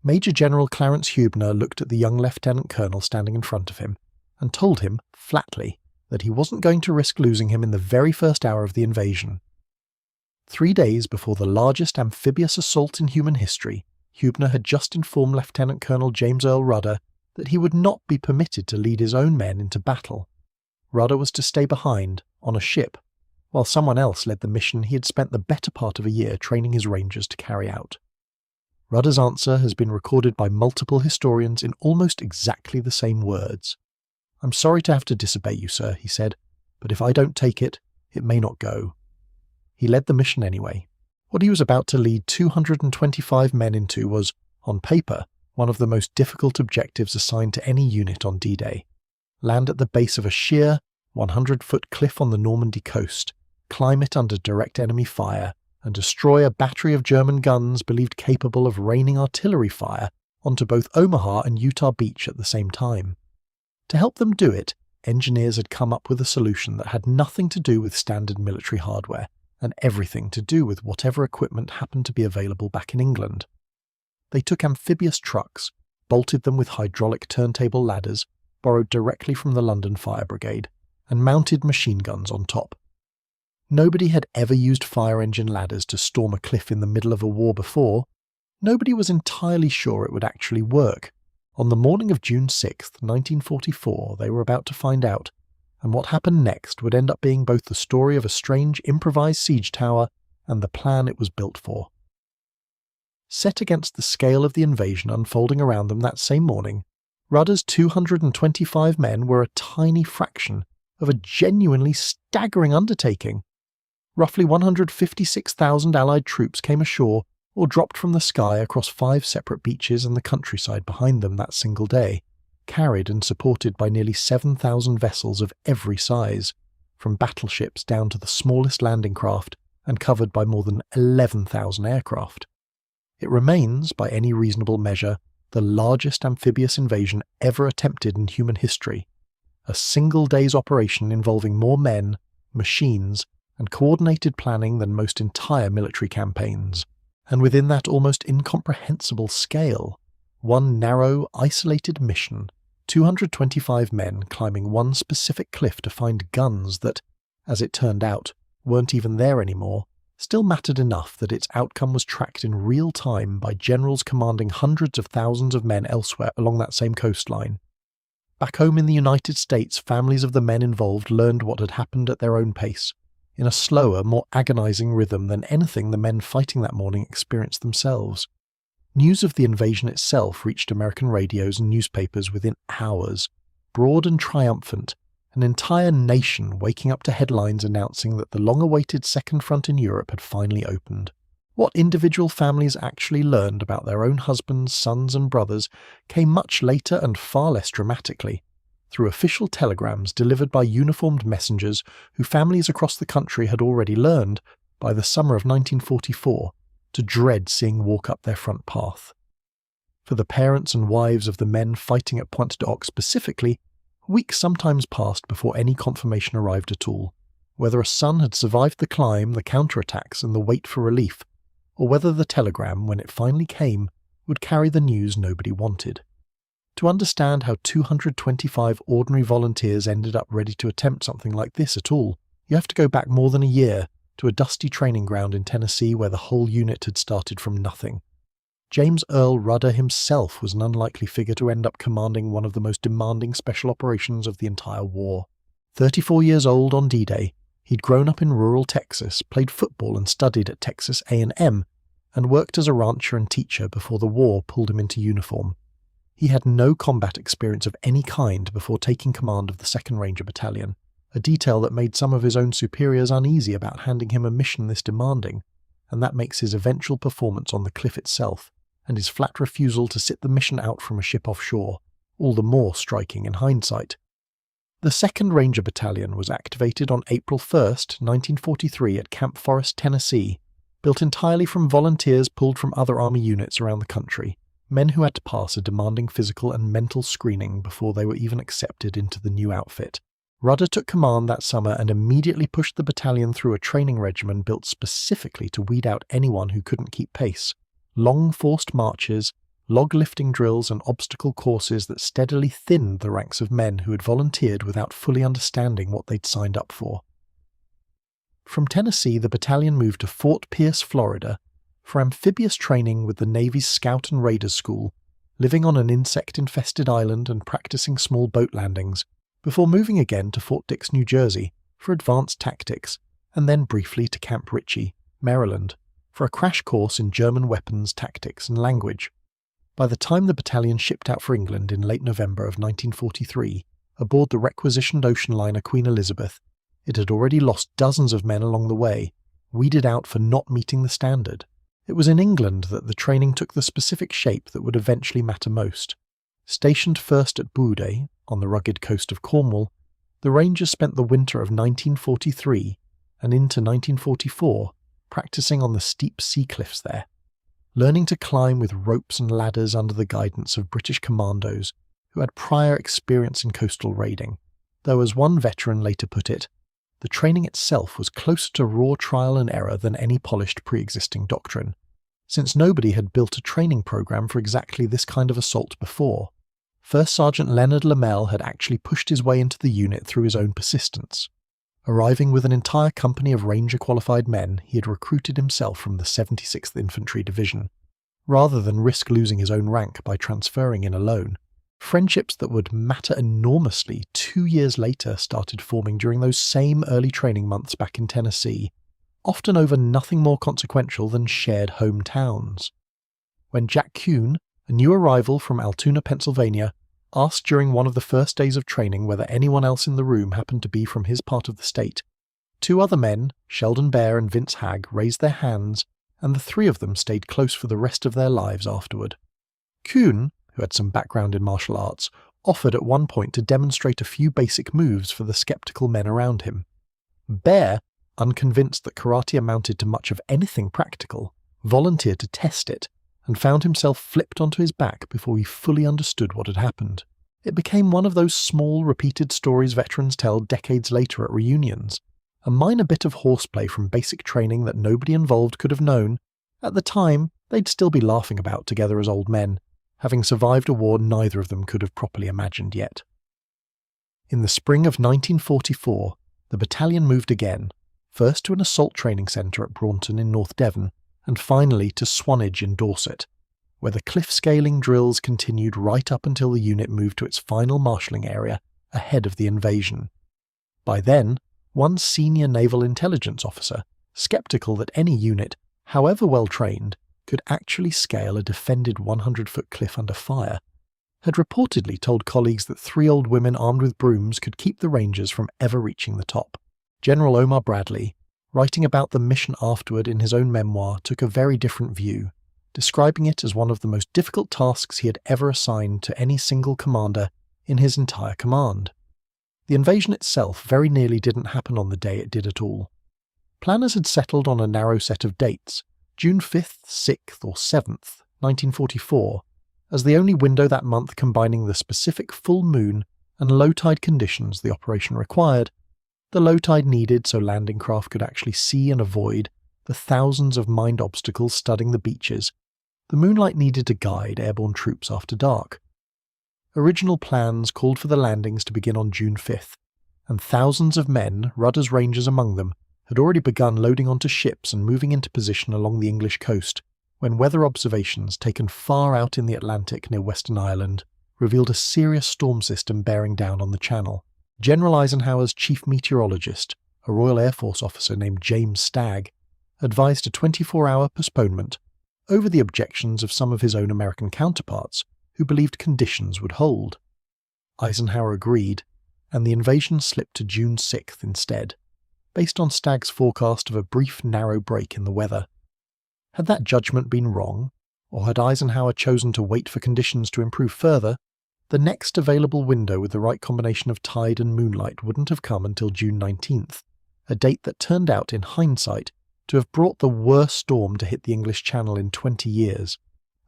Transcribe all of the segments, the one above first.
Major General Clarence Huebner looked at the young lieutenant colonel standing in front of him and told him, flatly, that he wasn't going to risk losing him in the very first hour of the invasion. 3 days before the largest amphibious assault in human history, Huebner had just informed Lieutenant Colonel James Earl Rudder that he would not be permitted to lead his own men into battle. Rudder was to stay behind, on a ship, while someone else led the mission he had spent the better part of a year training his rangers to carry out. Rudder's answer has been recorded by multiple historians in almost exactly the same words. "I'm sorry to have to disobey you, sir," he said, "but if I don't take it, it may not go." He led the mission anyway. What he was about to lead 225 men into was, on paper, one of the most difficult objectives assigned to any unit on D-Day. Land at the base of a sheer, 100-foot cliff on the Normandy coast, climb it under direct enemy fire, and destroy a battery of German guns believed capable of raining artillery fire onto both Omaha and Utah Beach at the same time. To help them do it, engineers had come up with a solution that had nothing to do with standard military hardware, and everything to do with whatever equipment happened to be available back in England. They took amphibious trucks, bolted them with hydraulic turntable ladders, borrowed directly from the London Fire Brigade, and mounted machine guns on top. Nobody had ever used fire engine ladders to storm a cliff in the middle of a war before. Nobody was entirely sure it would actually work. On the morning of June 6, 1944, they were about to find out, and what happened next would end up being both the story of a strange improvised siege tower and the plan it was built for. Set against the scale of the invasion unfolding around them that same morning, Rudder's 225 men were a tiny fraction of a genuinely staggering undertaking. Roughly 156,000 Allied troops came ashore or dropped from the sky across 5 separate beaches and the countryside behind them that single day, carried and supported by nearly 7,000 vessels of every size, from battleships down to the smallest landing craft, and covered by more than 11,000 aircraft. It remains, by any reasonable measure, the largest amphibious invasion ever attempted in human history, a single day's operation involving more men, machines, and coordinated planning than most entire military campaigns. And within that almost incomprehensible scale, one narrow, isolated mission, 225 men climbing one specific cliff to find guns that, as it turned out, weren't even there anymore, still mattered enough that its outcome was tracked in real time by generals commanding hundreds of thousands of men elsewhere along that same coastline. Back home in the United States, families of the men involved learned what had happened at their own pace, in a slower, more agonizing rhythm than anything the men fighting that morning experienced themselves. News of the invasion itself reached American radios and newspapers within hours, broad and triumphant, an entire nation waking up to headlines announcing that the long-awaited Second Front in Europe had finally opened. What individual families actually learned about their own husbands, sons and brothers came much later and far less dramatically, through official telegrams delivered by uniformed messengers who families across the country had already learned, by the summer of 1944, to dread seeing walk up their front path. For the parents and wives of the men fighting at Pointe du Hoc specifically, weeks sometimes passed before any confirmation arrived at all, whether a son had survived the climb, the counterattacks, and the wait for relief, or whether the telegram, when it finally came, would carry the news nobody wanted. To understand how 225 ordinary volunteers ended up ready to attempt something like this at all, you have to go back more than a year to a dusty training ground in Tennessee where the whole unit had started from nothing. James Earl Rudder himself was an unlikely figure to end up commanding one of the most demanding special operations of the entire war. 34 years old on D-Day, he'd grown up in rural Texas, played football and studied at Texas A&M, and worked as a rancher and teacher before the war pulled him into uniform. He had no combat experience of any kind before taking command of the 2nd Ranger Battalion, a detail that made some of his own superiors uneasy about handing him a mission this demanding, and that makes his eventual performance on the cliff itself, and his flat refusal to sit the mission out from a ship offshore, all the more striking in hindsight. The 2nd Ranger Battalion was activated on April 1st, 1943 at Camp Forest, Tennessee, built entirely from volunteers pulled from other Army units around the country, men who had to pass a demanding physical and mental screening before they were even accepted into the new outfit. Rudder took command that summer and immediately pushed the battalion through a training regimen built specifically to weed out anyone who couldn't keep pace. Long forced marches, log-lifting drills and obstacle courses that steadily thinned the ranks of men who had volunteered without fully understanding what they'd signed up for. From Tennessee, the battalion moved to Fort Pierce, Florida, for amphibious training with the Navy's Scout and Raiders School, living on an insect-infested island and practicing small boat landings, before moving again to Fort Dix, New Jersey, for advanced tactics, and then briefly to Camp Ritchie, Maryland, for a crash course in German weapons, tactics, and language. By the time the battalion shipped out for England in late November of 1943, aboard the requisitioned ocean liner Queen Elizabeth, it had already lost dozens of men along the way, weeded out for not meeting the standard. It was in England that the training took the specific shape that would eventually matter most. Stationed first at Boudet, on the rugged coast of Cornwall, the Rangers spent the winter of 1943 and into 1944 practicing on the steep sea cliffs there, learning to climb with ropes and ladders under the guidance of British commandos who had prior experience in coastal raiding, though as one veteran later put it, the training itself was closer to raw trial and error than any polished pre-existing doctrine, since nobody had built a training program for exactly this kind of assault before. First Sergeant Leonard Lamell had actually pushed his way into the unit through his own persistence. Arriving with an entire company of Ranger-qualified men, he had recruited himself from the 76th Infantry Division, rather than risk losing his own rank by transferring in alone. Friendships that would matter enormously 2 years later started forming during those same early training months back in Tennessee, often over nothing more consequential than shared hometowns. When Jack Kuhn, a new arrival from Altoona, Pennsylvania, asked during one of the first days of training whether anyone else in the room happened to be from his part of the state, 2 other men, Sheldon Bear and Vince Hagg, raised their hands, and the 3 of them stayed close for the rest of their lives afterward. Kuhn, who had some background in martial arts, offered at one point to demonstrate a few basic moves for the skeptical men around him. Bear, unconvinced that karate amounted to much of anything practical, volunteered to test it, and found himself flipped onto his back before he fully understood what had happened. It became one of those small, repeated stories veterans tell decades later at reunions, a minor bit of horseplay from basic training that nobody involved could have known. At the time, they'd still be laughing about together as old men, having survived a war neither of them could have properly imagined yet. In the spring of 1944, the battalion moved again, first to an assault training centre at Braunton in North Devon, and finally to Swanage in Dorset, where the cliff-scaling drills continued right up until the unit moved to its final marshalling area ahead of the invasion. By then, one senior naval intelligence officer, sceptical that any unit, however well trained, could actually scale a defended 100-foot cliff under fire, had reportedly told colleagues that 3 old women armed with brooms could keep the Rangers from ever reaching the top. General Omar Bradley, writing about the mission afterward in his own memoir, took a very different view, describing it as one of the most difficult tasks he had ever assigned to any single commander in his entire command. The invasion itself very nearly didn't happen on the day it did at all. Planners had settled on a narrow set of dates, June 5th, 6th or 7th, 1944, as the only window that month combining the specific full moon and low tide conditions the operation required, the low tide needed so landing craft could actually see and avoid the thousands of mined obstacles studding the beaches, the moonlight needed to guide airborne troops after dark. Original plans called for the landings to begin on June 5th, and thousands of men, Rudder's Rangers among them, had already begun loading onto ships and moving into position along the English coast, when weather observations taken far out in the Atlantic near Western Ireland revealed a serious storm system bearing down on the channel. General Eisenhower's chief meteorologist, a Royal Air Force officer named James Stagg, advised a 24-hour postponement over the objections of some of his own American counterparts who believed conditions would hold. Eisenhower agreed, and the invasion slipped to June 6th instead, based on Stagg's forecast of a brief narrow break in the weather. Had that judgment been wrong, or had Eisenhower chosen to wait for conditions to improve further, the next available window with the right combination of tide and moonlight wouldn't have come until June 19th, a date that turned out, in hindsight, to have brought the worst storm to hit the English Channel in 20 years,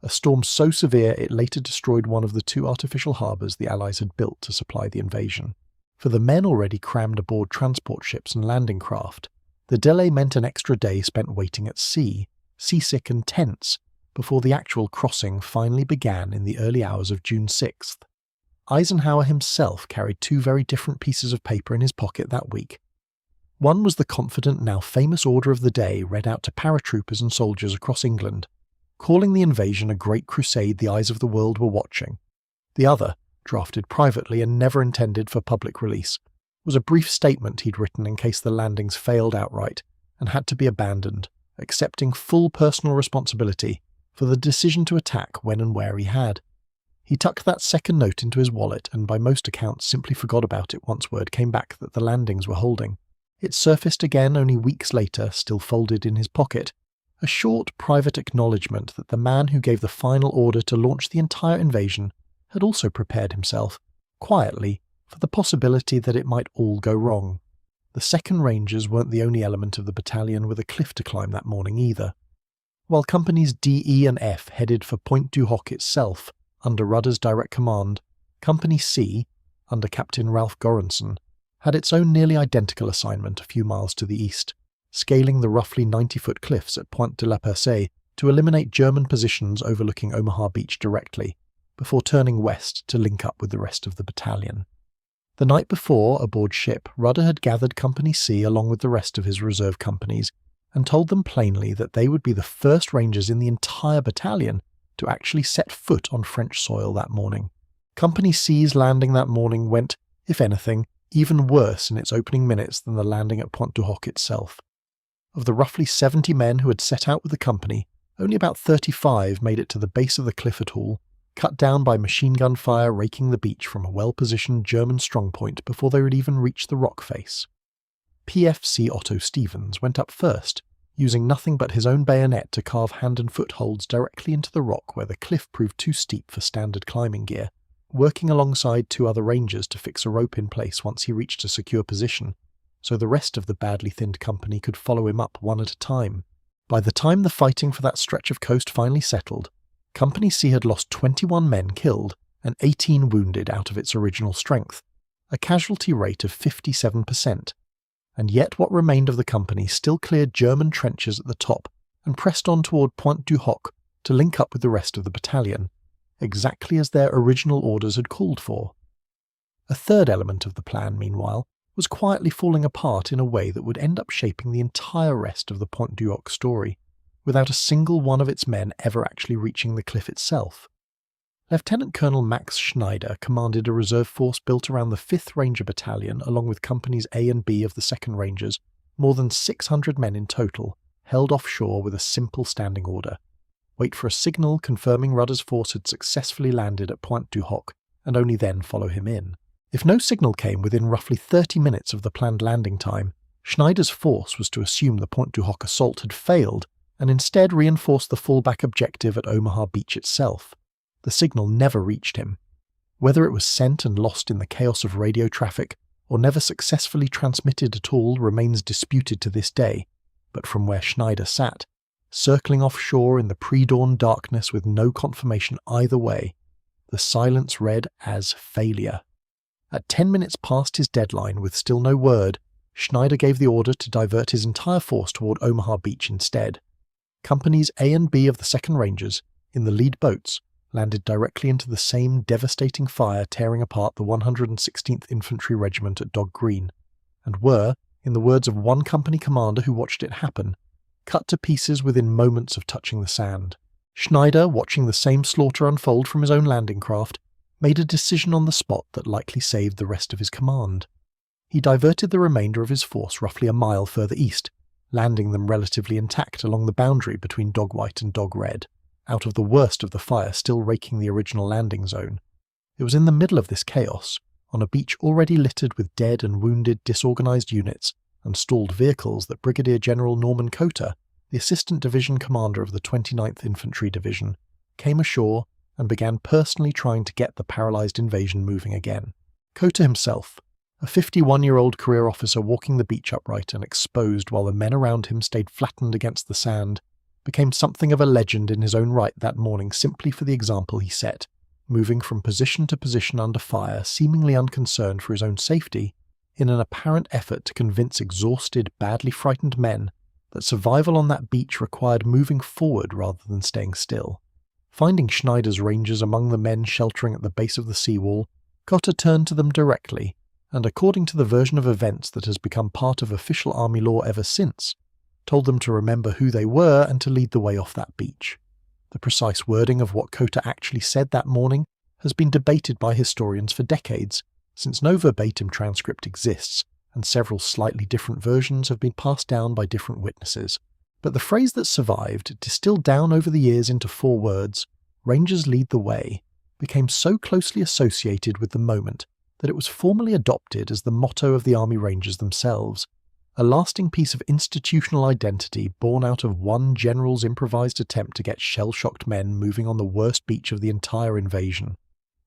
a storm so severe it later destroyed one of the 2 artificial harbours the Allies had built to supply the invasion. For the men already crammed aboard transport ships and landing craft, the delay meant an extra day spent waiting at sea, seasick and tense, before the actual crossing finally began in the early hours of June 6th. Eisenhower himself carried two very different pieces of paper in his pocket that week. One was the confident, now famous order of the day read out to paratroopers and soldiers across England, calling the invasion a great crusade the eyes of the world were watching. The other, drafted privately and never intended for public release, was a brief statement he'd written in case the landings failed outright and had to be abandoned, accepting full personal responsibility for the decision to attack when and where he had. He tucked that second note into his wallet and by most accounts simply forgot about it once word came back that the landings were holding. It surfaced again only weeks later, still folded in his pocket, a short private acknowledgement that the man who gave the final order to launch the entire invasion had also prepared himself, quietly, for the possibility that it might all go wrong. The 2nd Rangers weren't the only element of the battalion with a cliff to climb that morning either. While Companies D, E and F headed for Pointe du Hoc itself, under Rudder's direct command, Company C, under Captain Ralph Goranson, had its own nearly identical assignment a few miles to the east, scaling the roughly 90-foot cliffs at Pointe de la Percée to eliminate German positions overlooking Omaha Beach directly, before turning west to link up with the rest of the battalion. The night before, aboard ship, Rudder had gathered Company C along with the rest of his reserve companies and told them plainly that they would be the first Rangers in the entire battalion to actually set foot on French soil that morning. Company C's landing that morning went, if anything, even worse in its opening minutes than the landing at Pointe du Hoc itself. Of the roughly 70 men who had set out with the company, only about 35 made it to the base of the cliff at all, cut down by machine gun fire raking the beach from a well-positioned German strongpoint before they would even reach the rock face. PFC Otto Stevens went up first, using nothing but his own bayonet to carve hand and foot holds directly into the rock where the cliff proved too steep for standard climbing gear, working alongside 2 other Rangers to fix a rope in place once he reached a secure position, so the rest of the badly thinned company could follow him up one at a time. By the time the fighting for that stretch of coast finally settled, Company C had lost 21 men killed and 18 wounded out of its original strength, a casualty rate of 57%, and yet what remained of the company still cleared German trenches at the top and pressed on toward Pointe du Hoc to link up with the rest of the battalion, exactly as their original orders had called for. A third element of the plan, meanwhile, was quietly falling apart in a way that would end up shaping the entire rest of the Pointe du Hoc story, without a single one of its men ever actually reaching the cliff itself. Lieutenant Colonel Max Schneider commanded a reserve force built around the 5th Ranger Battalion along with Companies A and B of the 2nd Rangers, more than 600 men in total, held offshore with a simple standing order. Wait for a signal confirming Rudder's force had successfully landed at Pointe du Hoc, and only then follow him in. If no signal came within roughly 30 minutes of the planned landing time, Schneider's force was to assume the Pointe du Hoc assault had failed and instead reinforce the fallback objective at Omaha Beach itself. The signal never reached him. Whether it was sent and lost in the chaos of radio traffic, or never successfully transmitted at all remains disputed to this day, but from where Schneider sat, circling offshore in the pre-dawn darkness with no confirmation either way, the silence read as failure. At 10 minutes past his deadline with still no word, Schneider gave the order to divert his entire force toward Omaha Beach instead. Companies A and B of the 2nd Rangers, in the lead boats, landed directly into the same devastating fire tearing apart the 116th Infantry Regiment at Dog Green, and were, in the words of one company commander who watched it happen, cut to pieces within moments of touching the sand. Schneider, watching the same slaughter unfold from his own landing craft, made a decision on the spot that likely saved the rest of his command. He diverted the remainder of his force roughly a mile further east, landing them relatively intact along the boundary between Dog White and Dog Red, out of the worst of the fire still raking the original landing zone. It was in the middle of this chaos, on a beach already littered with dead and wounded disorganized units and stalled vehicles, that Brigadier General Norman Cotter, the Assistant Division Commander of the 29th Infantry Division, came ashore and began personally trying to get the paralysed invasion moving again. Cotter himself, a 51-year-old career officer walking the beach upright and exposed while the men around him stayed flattened against the sand, became something of a legend in his own right that morning simply for the example he set, moving from position to position under fire, seemingly unconcerned for his own safety, in an apparent effort to convince exhausted, badly frightened men that survival on that beach required moving forward rather than staying still. Finding Schneider's Rangers among the men sheltering at the base of the seawall, Cotter turned to them directly, and according to the version of events that has become part of official army law ever since, told them to remember who they were and to lead the way off that beach. The precise wording of what Cotter actually said that morning has been debated by historians for decades, since no verbatim transcript exists, and several slightly different versions have been passed down by different witnesses. But the phrase that survived, distilled down over the years into 4 words, "Rangers lead the way," became so closely associated with the moment that it was formally adopted as the motto of the Army Rangers themselves, a lasting piece of institutional identity born out of one general's improvised attempt to get shell-shocked men moving on the worst beach of the entire invasion.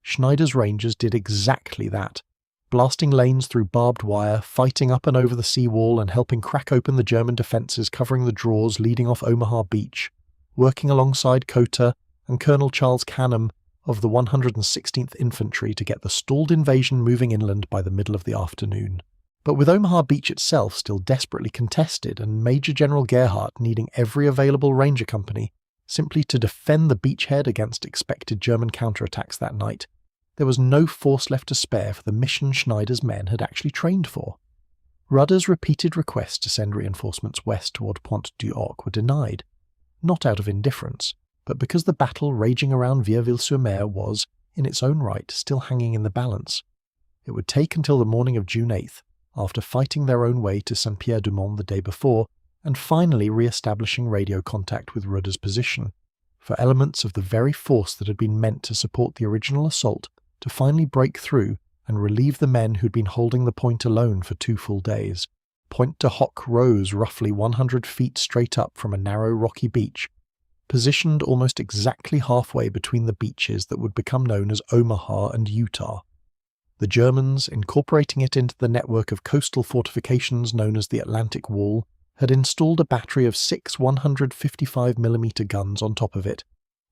Schneider's Rangers did exactly that, blasting lanes through barbed wire, fighting up and over the seawall and helping crack open the German defences covering the draws leading off Omaha Beach, working alongside Cotter and Colonel Charles Canham of the 116th Infantry to get the stalled invasion moving inland by the middle of the afternoon. But with Omaha Beach itself still desperately contested and Major General Gerhardt needing every available Ranger company simply to defend the beachhead against expected German counterattacks that night, there was no force left to spare for the mission Schneider's men had actually trained for. Rudder's repeated requests to send reinforcements west toward Pointe du Hoc were denied, not out of indifference, but because the battle raging around Vierville-sur-Mer was, in its own right, still hanging in the balance. It would take until the morning of June 8th, after fighting their own way to Saint-Pierre-du-Mont the day before, and finally re-establishing radio contact with Rudder's position, for elements of the very force that had been meant to support the original assault to finally break through and relieve the men who'd been holding the point alone for 2 full days. Pointe du Hoc rose roughly 100 feet straight up from a narrow rocky beach, positioned almost exactly halfway between the beaches that would become known as Omaha and Utah. The Germans, incorporating it into the network of coastal fortifications known as the Atlantic Wall, had installed a battery of 6 155mm guns on top of it,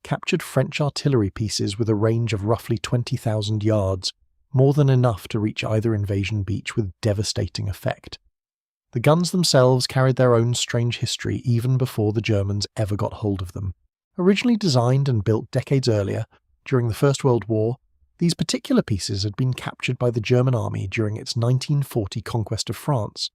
captured French artillery pieces with a range of roughly 20,000 yards, more than enough to reach either invasion beach with devastating effect. The guns themselves carried their own strange history even before the Germans ever got hold of them. Originally designed and built decades earlier, during the First World War, these particular pieces had been captured by the German army during its 1940 conquest of France,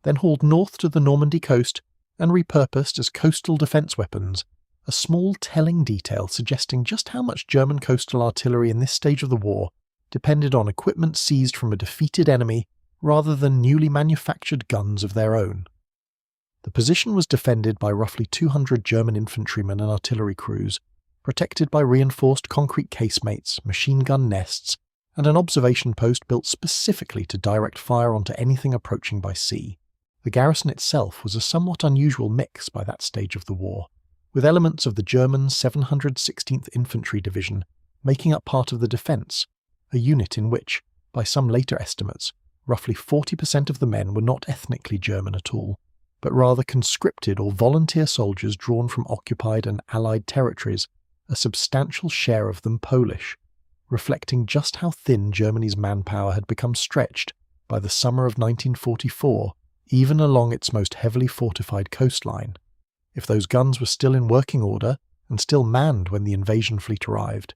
then hauled north to the Normandy coast and repurposed as coastal defence weapons, a small telling detail suggesting just how much German coastal artillery in this stage of the war depended on equipment seized from a defeated enemy rather than newly manufactured guns of their own. The position was defended by roughly 200 German infantrymen and artillery crews, protected by reinforced concrete casemates, machine gun nests, and an observation post built specifically to direct fire onto anything approaching by sea. The garrison itself was a somewhat unusual mix by that stage of the war, with elements of the German 716th Infantry Division making up part of the defence, a unit in which, by some later estimates, roughly 40% of the men were not ethnically German at all, but rather conscripted or volunteer soldiers drawn from occupied and Allied territories, a substantial share of them Polish, reflecting just how thin Germany's manpower had become stretched by the summer of 1944, even along its most heavily fortified coastline. If those guns were still in working order and still manned when the invasion fleet arrived,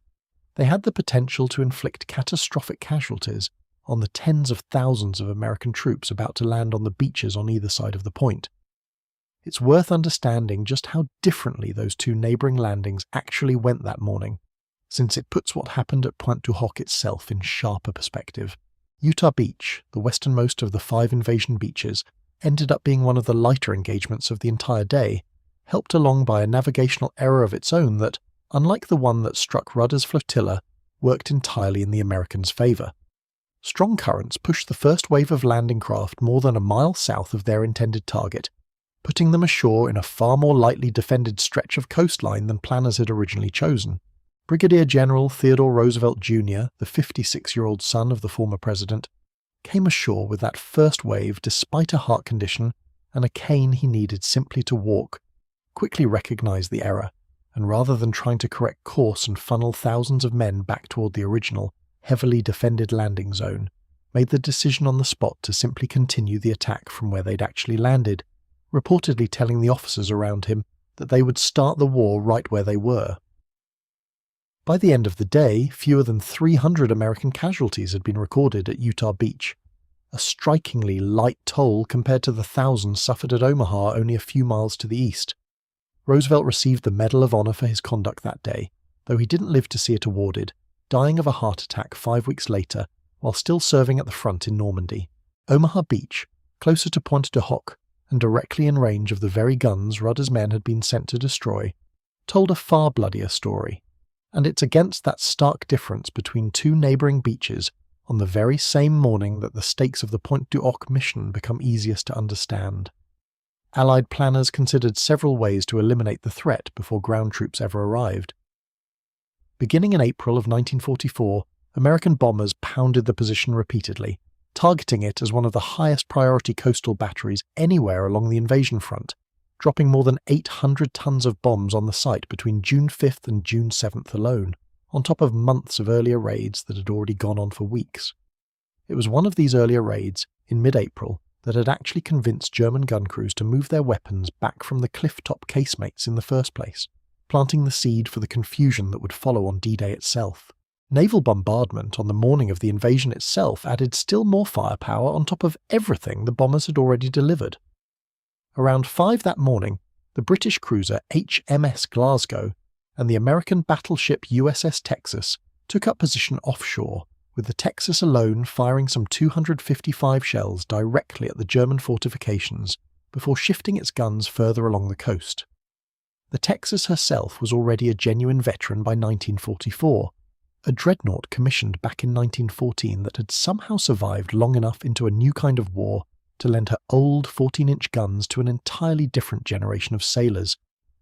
they had the potential to inflict catastrophic casualties on the tens of thousands of American troops about to land on the beaches on either side of the point. It's worth understanding just how differently those 2 neighbouring landings actually went that morning, since it puts what happened at Pointe du Hoc itself in sharper perspective. Utah Beach, the westernmost of the 5 invasion beaches, ended up being one of the lighter engagements of the entire day, helped along by a navigational error of its own that, unlike the one that struck Rudder's flotilla, worked entirely in the Americans' favour. Strong currents pushed the first wave of landing craft more than a mile south of their intended target, putting them ashore in a far more lightly defended stretch of coastline than planners had originally chosen. Brigadier General Theodore Roosevelt Jr., the 56-year-old son of the former president, came ashore with that first wave despite a heart condition and a cane he needed simply to walk, quickly recognized the error, and rather than trying to correct course and funnel thousands of men back toward the original, heavily defended landing zone, made the decision on the spot to simply continue the attack from where they'd actually landed, reportedly telling the officers around him that they would start the war right where they were. By the end of the day, fewer than 300 American casualties had been recorded at Utah Beach, a strikingly light toll compared to the thousands suffered at Omaha only a few miles to the east. Roosevelt received the Medal of Honor for his conduct that day, though he didn't live to see it awarded, dying of a heart attack 5 weeks later while still serving at the front in Normandy. Omaha Beach, closer to Pointe du Hoc and directly in range of the very guns Rudder's men had been sent to destroy, told a far bloodier story. And it's against that stark difference between two neighbouring beaches on the very same morning that the stakes of the Pointe du Hoc mission become easiest to understand. Allied planners considered several ways to eliminate the threat before ground troops ever arrived. Beginning in April of 1944, American bombers pounded the position repeatedly, targeting it as one of the highest priority coastal batteries anywhere along the invasion front, dropping more than 800 tons of bombs on the site between June 5th and June 7th alone, on top of months of earlier raids that had already gone on for weeks. It was one of these earlier raids, in mid-April, that had actually convinced German gun crews to move their weapons back from the cliff-top casemates in the first place, planting the seed for the confusion that would follow on D-Day itself. Naval bombardment on the morning of the invasion itself added still more firepower on top of everything the bombers had already delivered. Around 5 that morning, the British cruiser HMS Glasgow and the American battleship USS Texas took up position offshore, with the Texas alone firing some 255 shells directly at the German fortifications before shifting its guns further along the coast. The Texas herself was already a genuine veteran by 1944, a dreadnought commissioned back in 1914 that had somehow survived long enough into a new kind of war to lend her old 14-inch guns to an entirely different generation of sailors,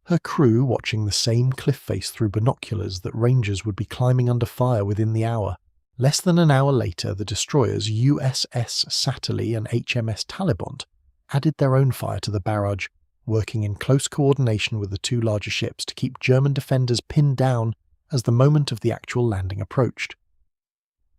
her crew watching the same cliff face through binoculars that rangers would be climbing under fire within the hour. Less than an hour later, the destroyers USS Satterlee and HMS Talibont added their own fire to the barrage, working in close coordination with the two larger ships to keep German defenders pinned down as the moment of the actual landing approached.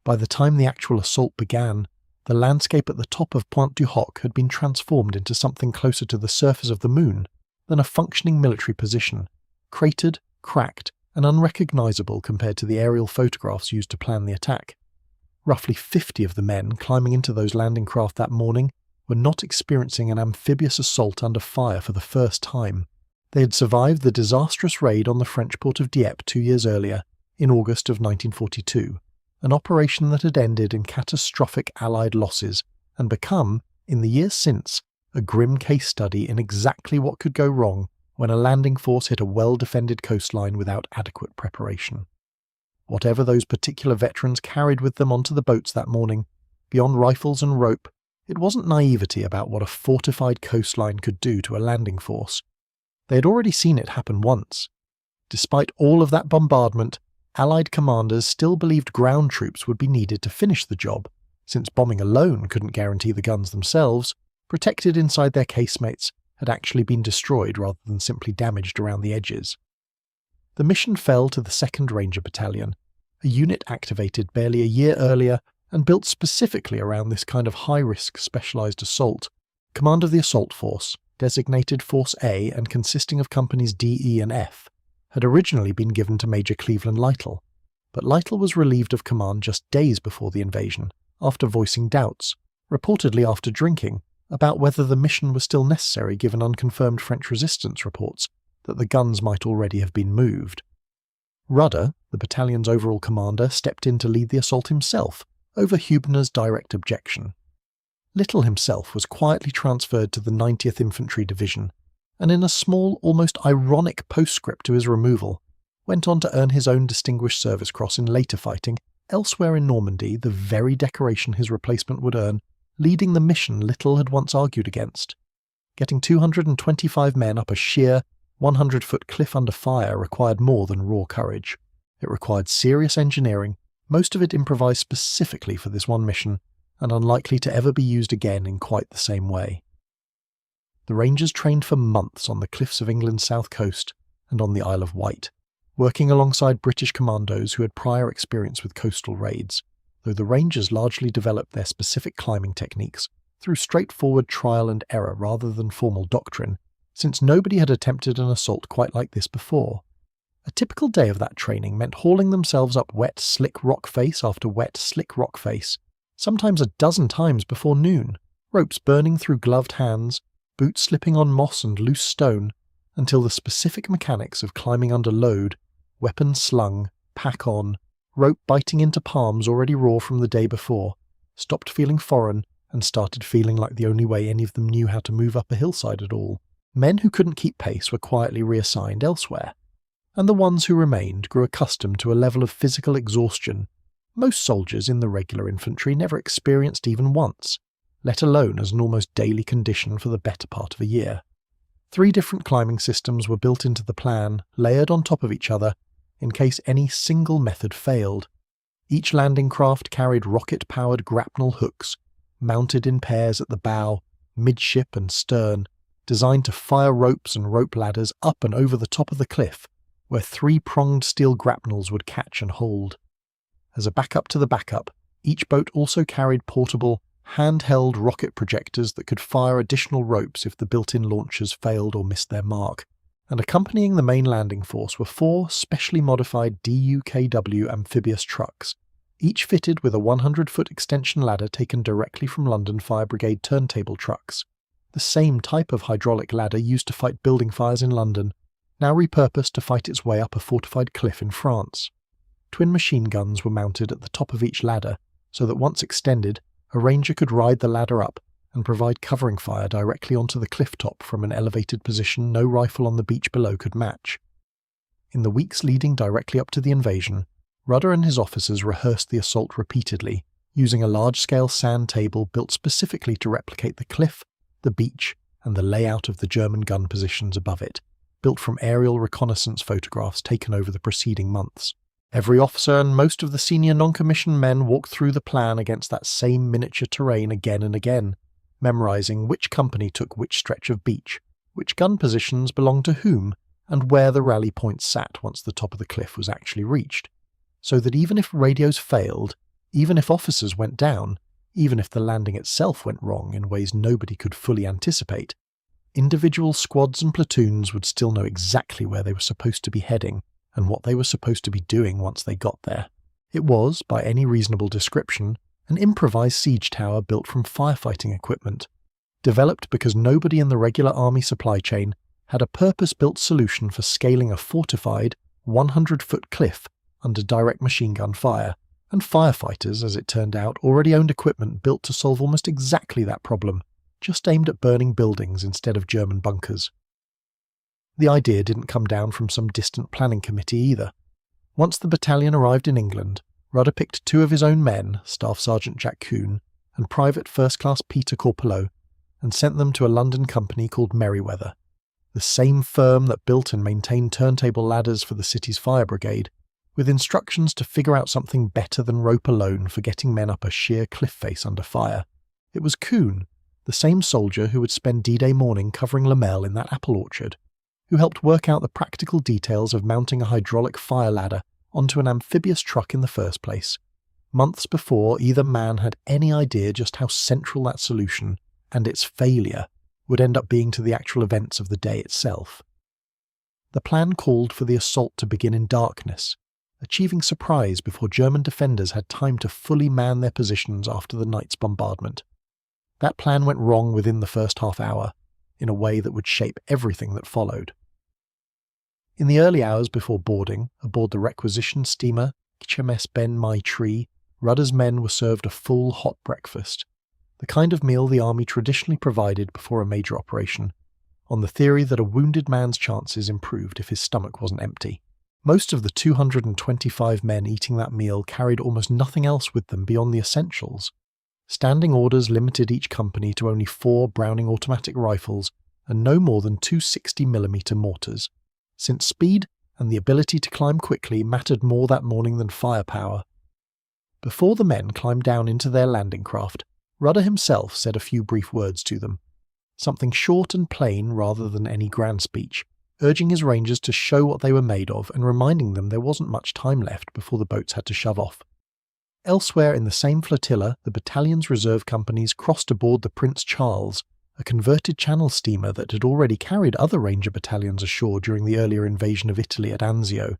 By the time the actual assault began, the landscape at the top of Pointe du Hoc had been transformed into something closer to the surface of the moon than a functioning military position, cratered, cracked, and unrecognisable compared to the aerial photographs used to plan the attack. Roughly 50 of the men climbing into those landing craft that morning were not experiencing an amphibious assault under fire for the first time. They had survived the disastrous raid on the French port of Dieppe 2 years earlier, in August of 1942, an operation that had ended in catastrophic Allied losses and become, in the years since, a grim case study in exactly what could go wrong when a landing force hit a well-defended coastline without adequate preparation. Whatever those particular veterans carried with them onto the boats that morning, beyond rifles and rope, it wasn't naivety about what a fortified coastline could do to a landing force. They had already seen it happen once. Despite all of that bombardment, Allied commanders still believed ground troops would be needed to finish the job, since bombing alone couldn't guarantee the guns themselves, protected inside their casemates, had actually been destroyed rather than simply damaged around the edges. The mission fell to the 2nd Ranger Battalion, a unit activated barely a year earlier and built specifically around this kind of high-risk specialised assault. Command of the assault force, designated Force A and consisting of companies D, E and F, had originally been given to Major Cleveland Lytle, but Lytle was relieved of command just days before the invasion, after voicing doubts, reportedly after drinking, about whether the mission was still necessary given unconfirmed French resistance reports that the guns might already have been moved. Rudder, the battalion's overall commander, stepped in to lead the assault himself, over Hübner's direct objection. Lytle himself was quietly transferred to the 90th Infantry Division, and in a small, almost ironic postscript to his removal, went on to earn his own Distinguished Service Cross in later fighting elsewhere in Normandy, the very decoration his replacement would earn, leading the mission Lytle had once argued against. Getting 225 men up a sheer, 100-foot cliff under fire required more than raw courage. It required serious engineering, most of it improvised specifically for this one mission, and unlikely to ever be used again in quite the same way. The Rangers trained for months on the cliffs of England's south coast and on the Isle of Wight, working alongside British commandos who had prior experience with coastal raids, though the Rangers largely developed their specific climbing techniques through straightforward trial and error rather than formal doctrine, since nobody had attempted an assault quite like this before. A typical day of that training meant hauling themselves up wet, slick rock face after wet, slick rock face, sometimes a dozen times before noon, ropes burning through gloved hands, boots slipping on moss and loose stone, until the specific mechanics of climbing under load, weapons slung, pack on, rope biting into palms already raw from the day before, stopped feeling foreign and started feeling like the only way any of them knew how to move up a hillside at all. Men who couldn't keep pace were quietly reassigned elsewhere, and the ones who remained grew accustomed to a level of physical exhaustion most soldiers in the regular infantry never experienced even once, let alone as an almost daily condition for the better part of a year. 3 different climbing systems were built into the plan, layered on top of each other, in case any single method failed. Each landing craft carried rocket-powered grapnel hooks, mounted in pairs at the bow, midship and stern, designed to fire ropes and rope ladders up and over the top of the cliff, where 3-pronged steel grapnels would catch and hold. As a backup to the backup, each boat also carried portable, handheld rocket projectors that could fire additional ropes if the built-in launchers failed or missed their mark, and accompanying the main landing force were 4 specially modified DUKW amphibious trucks, each fitted with a 100-foot extension ladder taken directly from London Fire Brigade turntable trucks, the same type of hydraulic ladder used to fight building fires in London, now repurposed to fight its way up a fortified cliff in France. Twin machine guns were mounted at the top of each ladder, so that once extended, a ranger could ride the ladder up and provide covering fire directly onto the cliff top from an elevated position no rifle on the beach below could match. In the weeks leading directly up to the invasion, Rudder and his officers rehearsed the assault repeatedly, using a large-scale sand table built specifically to replicate the cliff, the beach, and the layout of the German gun positions above it, built from aerial reconnaissance photographs taken over the preceding months. Every officer and most of the senior non-commissioned men walked through the plan against that same miniature terrain again and again, memorizing which company took which stretch of beach, which gun positions belonged to whom, and where the rally points sat once the top of the cliff was actually reached, so that even if radios failed, even if officers went down, even if the landing itself went wrong in ways nobody could fully anticipate, individual squads and platoons would still know exactly where they were supposed to be heading and what they were supposed to be doing once they got there. It was, by any reasonable description, an improvised siege tower built from firefighting equipment, developed because nobody in the regular army supply chain had a purpose-built solution for scaling a fortified, 100-foot cliff under direct machine gun fire, and firefighters, as it turned out, already owned equipment built to solve almost exactly that problem, just aimed at burning buildings instead of German bunkers. The idea didn't come down from some distant planning committee either. Once the battalion arrived in England, Rudder picked 2 of his own men, Staff Sergeant Jack Coon and Private First Class Peter Corpelot, and sent them to a London company called Merryweather, the same firm that built and maintained turntable ladders for the city's fire brigade, with instructions to figure out something better than rope alone for getting men up a sheer cliff face under fire. It was Coon, the same soldier who would spend D-Day morning covering Lamel in that apple orchard, who helped work out the practical details of mounting a hydraulic fire ladder onto an amphibious truck in the first place, months before either man had any idea just how central that solution, and its failure, would end up being to the actual events of the day itself. The plan called for the assault to begin in darkness, achieving surprise before German defenders had time to fully man their positions after the night's bombardment. That plan went wrong within the first half hour, in a way that would shape everything that followed. In the early hours before boarding, aboard the requisitioned steamer HMS Ben My Tree, Rudder's men were served a full hot breakfast, the kind of meal the army traditionally provided before a major operation, on the theory that a wounded man's chances improved if his stomach wasn't empty. Most of the 225 men eating that meal carried almost nothing else with them beyond the essentials. Standing orders limited each company to only 4 Browning automatic rifles and no more than 2 60mm mortars, since speed and the ability to climb quickly mattered more that morning than firepower. Before the men climbed down into their landing craft, Rudder himself said a few brief words to them, something short and plain rather than any grand speech, urging his rangers to show what they were made of and reminding them there wasn't much time left before the boats had to shove off. Elsewhere in the same flotilla, the battalion's reserve companies crossed aboard the Prince Charles, a converted Channel steamer that had already carried other Ranger battalions ashore during the earlier invasion of Italy at Anzio.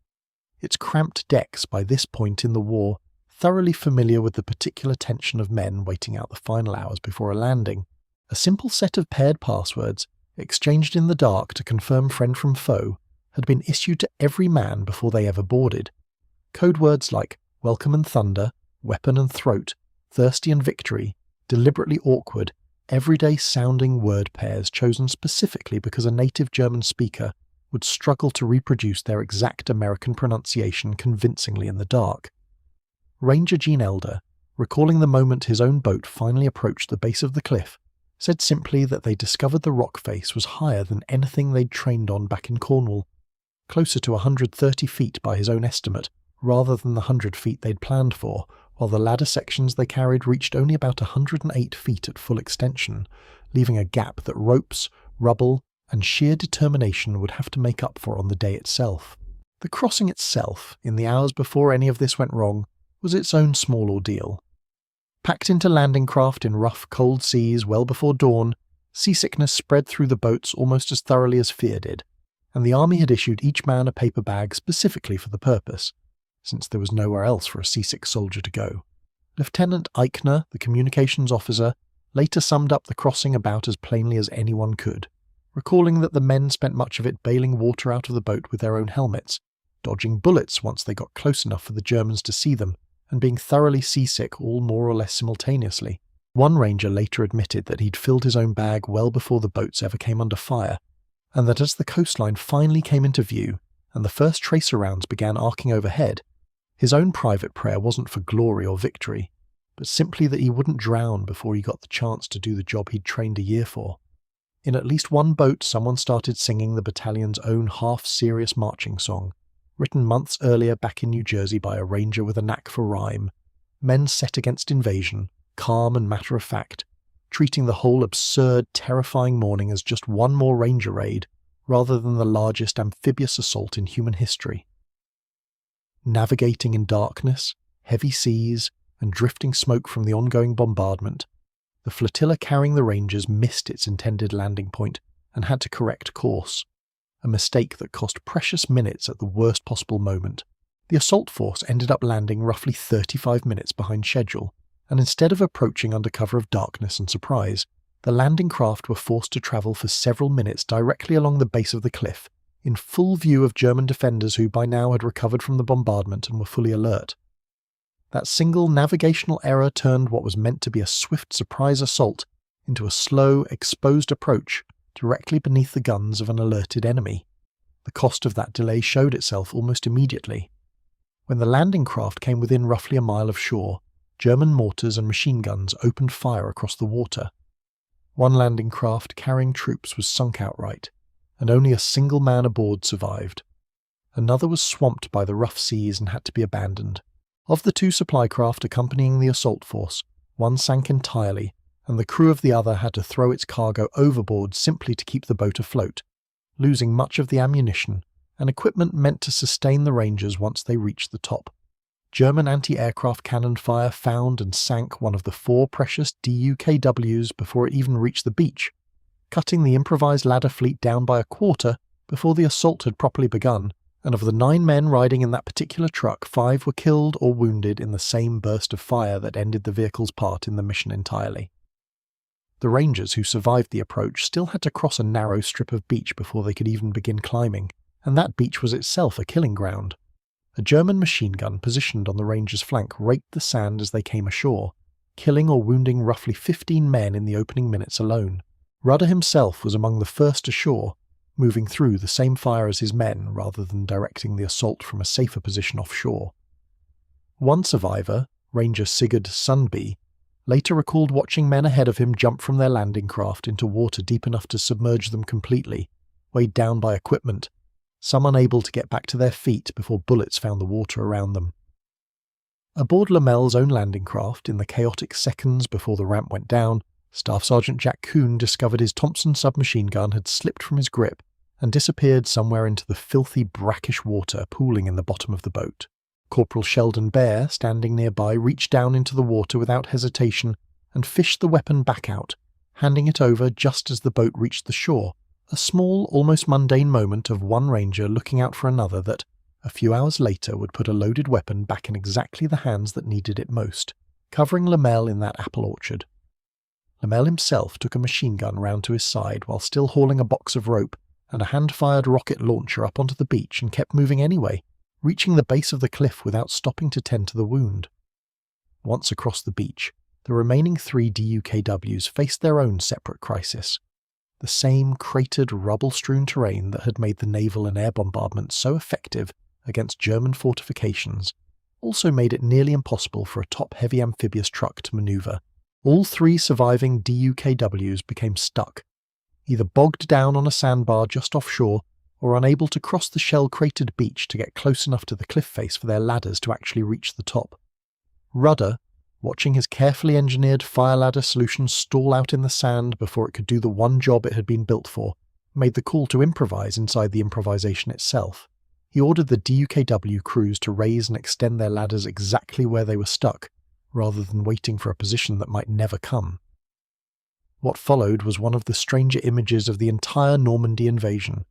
Its cramped decks by this point in the war, thoroughly familiar with the particular tension of men waiting out the final hours before a landing. A simple set of paired passwords, exchanged in the dark to confirm friend from foe, had been issued to every man before they ever boarded. Code words like welcome and thunder, weapon and throat, thirsty and victory, deliberately awkward, everyday sounding word pairs chosen specifically because a native German speaker would struggle to reproduce their exact American pronunciation convincingly in the dark. Ranger Gene Elder, recalling the moment his own boat finally approached the base of the cliff, said simply that they discovered the rock face was higher than anything they'd trained on back in Cornwall, closer to 130 feet by his own estimate, rather than the 100 feet they'd planned for, while the ladder sections they carried reached only about 108 feet at full extension, leaving a gap that ropes, rubble, and sheer determination would have to make up for on the day itself. The crossing itself, in the hours before any of this went wrong, was its own small ordeal. Packed into landing craft in rough, cold seas well before dawn, seasickness spread through the boats almost as thoroughly as fear did, and the army had issued each man a paper bag specifically for the purpose, since there was nowhere else for a seasick soldier to go. Lieutenant Eichner, the communications officer, later summed up the crossing about as plainly as anyone could, recalling that the men spent much of it bailing water out of the boat with their own helmets, dodging bullets once they got close enough for the Germans to see them, and being thoroughly seasick all more or less simultaneously. One ranger later admitted that he'd filled his own bag well before the boats ever came under fire, and that as the coastline finally came into view and the first tracer rounds began arcing overhead, his own private prayer wasn't for glory or victory, but simply that he wouldn't drown before he got the chance to do the job he'd trained a year for. In at least one boat, someone started singing the battalion's own half-serious marching song, written months earlier back in New Jersey by a ranger with a knack for rhyme, men set against invasion, calm and matter-of-fact, treating the whole absurd, terrifying morning as just one more ranger raid, rather than the largest amphibious assault in human history. Navigating in darkness, heavy seas, and drifting smoke from the ongoing bombardment, the flotilla carrying the Rangers missed its intended landing point and had to correct course, a mistake that cost precious minutes at the worst possible moment. The assault force ended up landing roughly 35 minutes behind schedule, and instead of approaching under cover of darkness and surprise, the landing craft were forced to travel for several minutes directly along the base of the cliff, in full view of German defenders who by now had recovered from the bombardment and were fully alert. That single navigational error turned what was meant to be a swift surprise assault into a slow, exposed approach directly beneath the guns of an alerted enemy. The cost of that delay showed itself almost immediately. When the landing craft came within roughly a mile of shore, German mortars and machine guns opened fire across the water. One landing craft carrying troops was sunk outright, and only a single man aboard survived. Another was swamped by the rough seas and had to be abandoned. Of the two supply craft accompanying the assault force, one sank entirely, and the crew of the other had to throw its cargo overboard simply to keep the boat afloat, losing much of the ammunition and equipment meant to sustain the Rangers once they reached the top. German anti-aircraft cannon fire found and sank one of the 4 precious DUKWs before it even reached the beach, cutting the improvised ladder fleet down by a quarter before the assault had properly begun, and of the 9 men riding in that particular truck, 5 were killed or wounded in the same burst of fire that ended the vehicle's part in the mission entirely. The Rangers who survived the approach still had to cross a narrow strip of beach before they could even begin climbing, and that beach was itself a killing ground. A German machine gun positioned on the Rangers' flank raked the sand as they came ashore, killing or wounding roughly 15 men in the opening minutes alone. Rudder himself was among the first ashore, moving through the same fire as his men rather than directing the assault from a safer position offshore. One survivor, Ranger Sigurd Sundby, later recalled watching men ahead of him jump from their landing craft into water deep enough to submerge them completely, weighed down by equipment, some unable to get back to their feet before bullets found the water around them. Aboard Lamel's own landing craft, in the chaotic seconds before the ramp went down, Staff Sergeant Jack Kuhn discovered his Thompson submachine gun had slipped from his grip and disappeared somewhere into the filthy, brackish water pooling in the bottom of the boat. Corporal Sheldon Bear, standing nearby, reached down into the water without hesitation and fished the weapon back out, handing it over just as the boat reached the shore, a small, almost mundane moment of one ranger looking out for another that, a few hours later, would put a loaded weapon back in exactly the hands that needed it most, covering Lamel in that apple orchard. Lamel himself took a machine gun round to his side while still hauling a box of rope and a hand-fired rocket launcher up onto the beach and kept moving anyway, reaching the base of the cliff without stopping to tend to the wound. Once across the beach, the remaining 3 DUKWs faced their own separate crisis. The same cratered, rubble-strewn terrain that had made the naval and air bombardment so effective against German fortifications also made it nearly impossible for a top-heavy amphibious truck to maneuver. All 3 surviving DUKWs became stuck, either bogged down on a sandbar just offshore or unable to cross the shell-cratered beach to get close enough to the cliff face for their ladders to actually reach the top. Rudder, watching his carefully engineered fire ladder solution stall out in the sand before it could do the one job it had been built for, made the call to improvise inside the improvisation itself. He ordered the DUKW crews to raise and extend their ladders exactly where they were stuck, rather than waiting for a position that might never come. What followed was one of the stranger images of the entire Normandy invasion,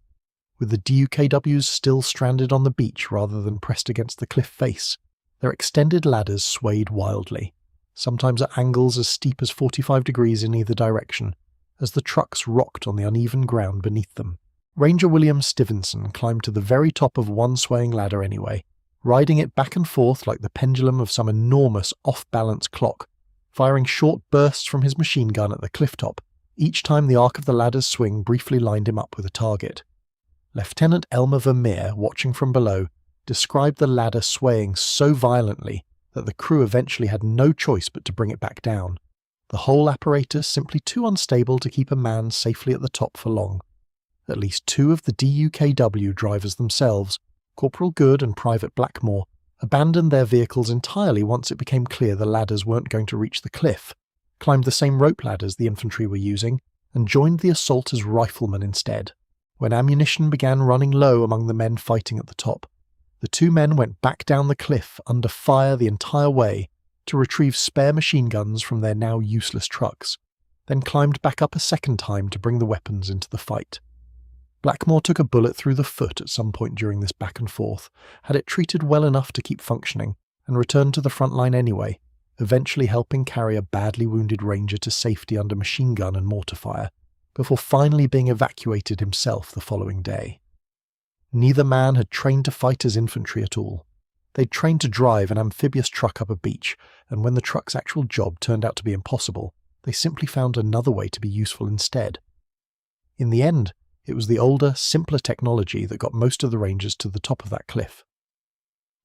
with the DUKWs still stranded on the beach rather than pressed against the cliff face. Their extended ladders swayed wildly, sometimes at angles as steep as 45 degrees in either direction, as the trucks rocked on the uneven ground beneath them. Ranger William Stevenson climbed to the very top of one swaying ladder anyway, riding it back and forth like the pendulum of some enormous off-balance clock, firing short bursts from his machine gun at the cliff top, each time the arc of the ladder's swing briefly lined him up with a target. Lieutenant Elmer Vermeer, watching from below, described the ladder swaying so violently that the crew eventually had no choice but to bring it back down, the whole apparatus simply too unstable to keep a man safely at the top for long. At least 2 of the DUKW drivers themselves, Corporal Good and Private Blackmore, abandoned their vehicles entirely once it became clear the ladders weren't going to reach the cliff, climbed the same rope ladders the infantry were using, and joined the assault as riflemen instead. When ammunition began running low among the men fighting at the top, the 2 men went back down the cliff under fire the entire way to retrieve spare machine guns from their now useless trucks, then climbed back up a second time to bring the weapons into the fight. Blackmore took a bullet through the foot at some point during this back and forth, had it treated well enough to keep functioning, and returned to the front line anyway, eventually helping carry a badly wounded ranger to safety under machine gun and mortar fire, before finally being evacuated himself the following day. Neither man had trained to fight as infantry at all. They'd trained to drive an amphibious truck up a beach, and when the truck's actual job turned out to be impossible, they simply found another way to be useful instead. In the end, it was the older, simpler technology that got most of the Rangers to the top of that cliff.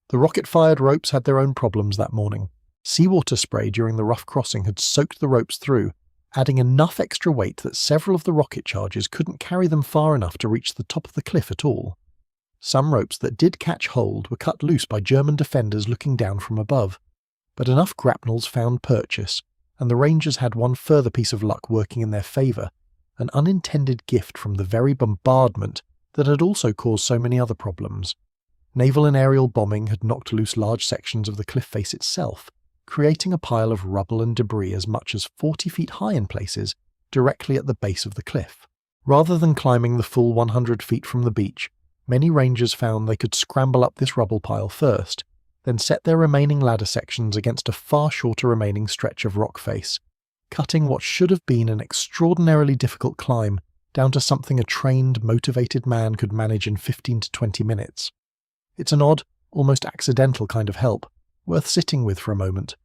The rocket-fired ropes had their own problems that morning. Seawater spray during the rough crossing had soaked the ropes through, adding enough extra weight that several of the rocket charges couldn't carry them far enough to reach the top of the cliff at all. Some ropes that did catch hold were cut loose by German defenders looking down from above, but enough grapnels found purchase, and the Rangers had one further piece of luck working in their favour, an unintended gift from the very bombardment that had also caused so many other problems. Naval and aerial bombing had knocked loose large sections of the cliff face itself, creating a pile of rubble and debris as much as 40 feet high in places, directly at the base of the cliff. Rather than climbing the full 100 feet from the beach, many Rangers found they could scramble up this rubble pile first, then set their remaining ladder sections against a far shorter remaining stretch of rock face, cutting what should have been an extraordinarily difficult climb down to something a trained, motivated man could manage in 15 to 20 minutes. It's an odd, almost accidental kind of help, worth sitting with for a moment.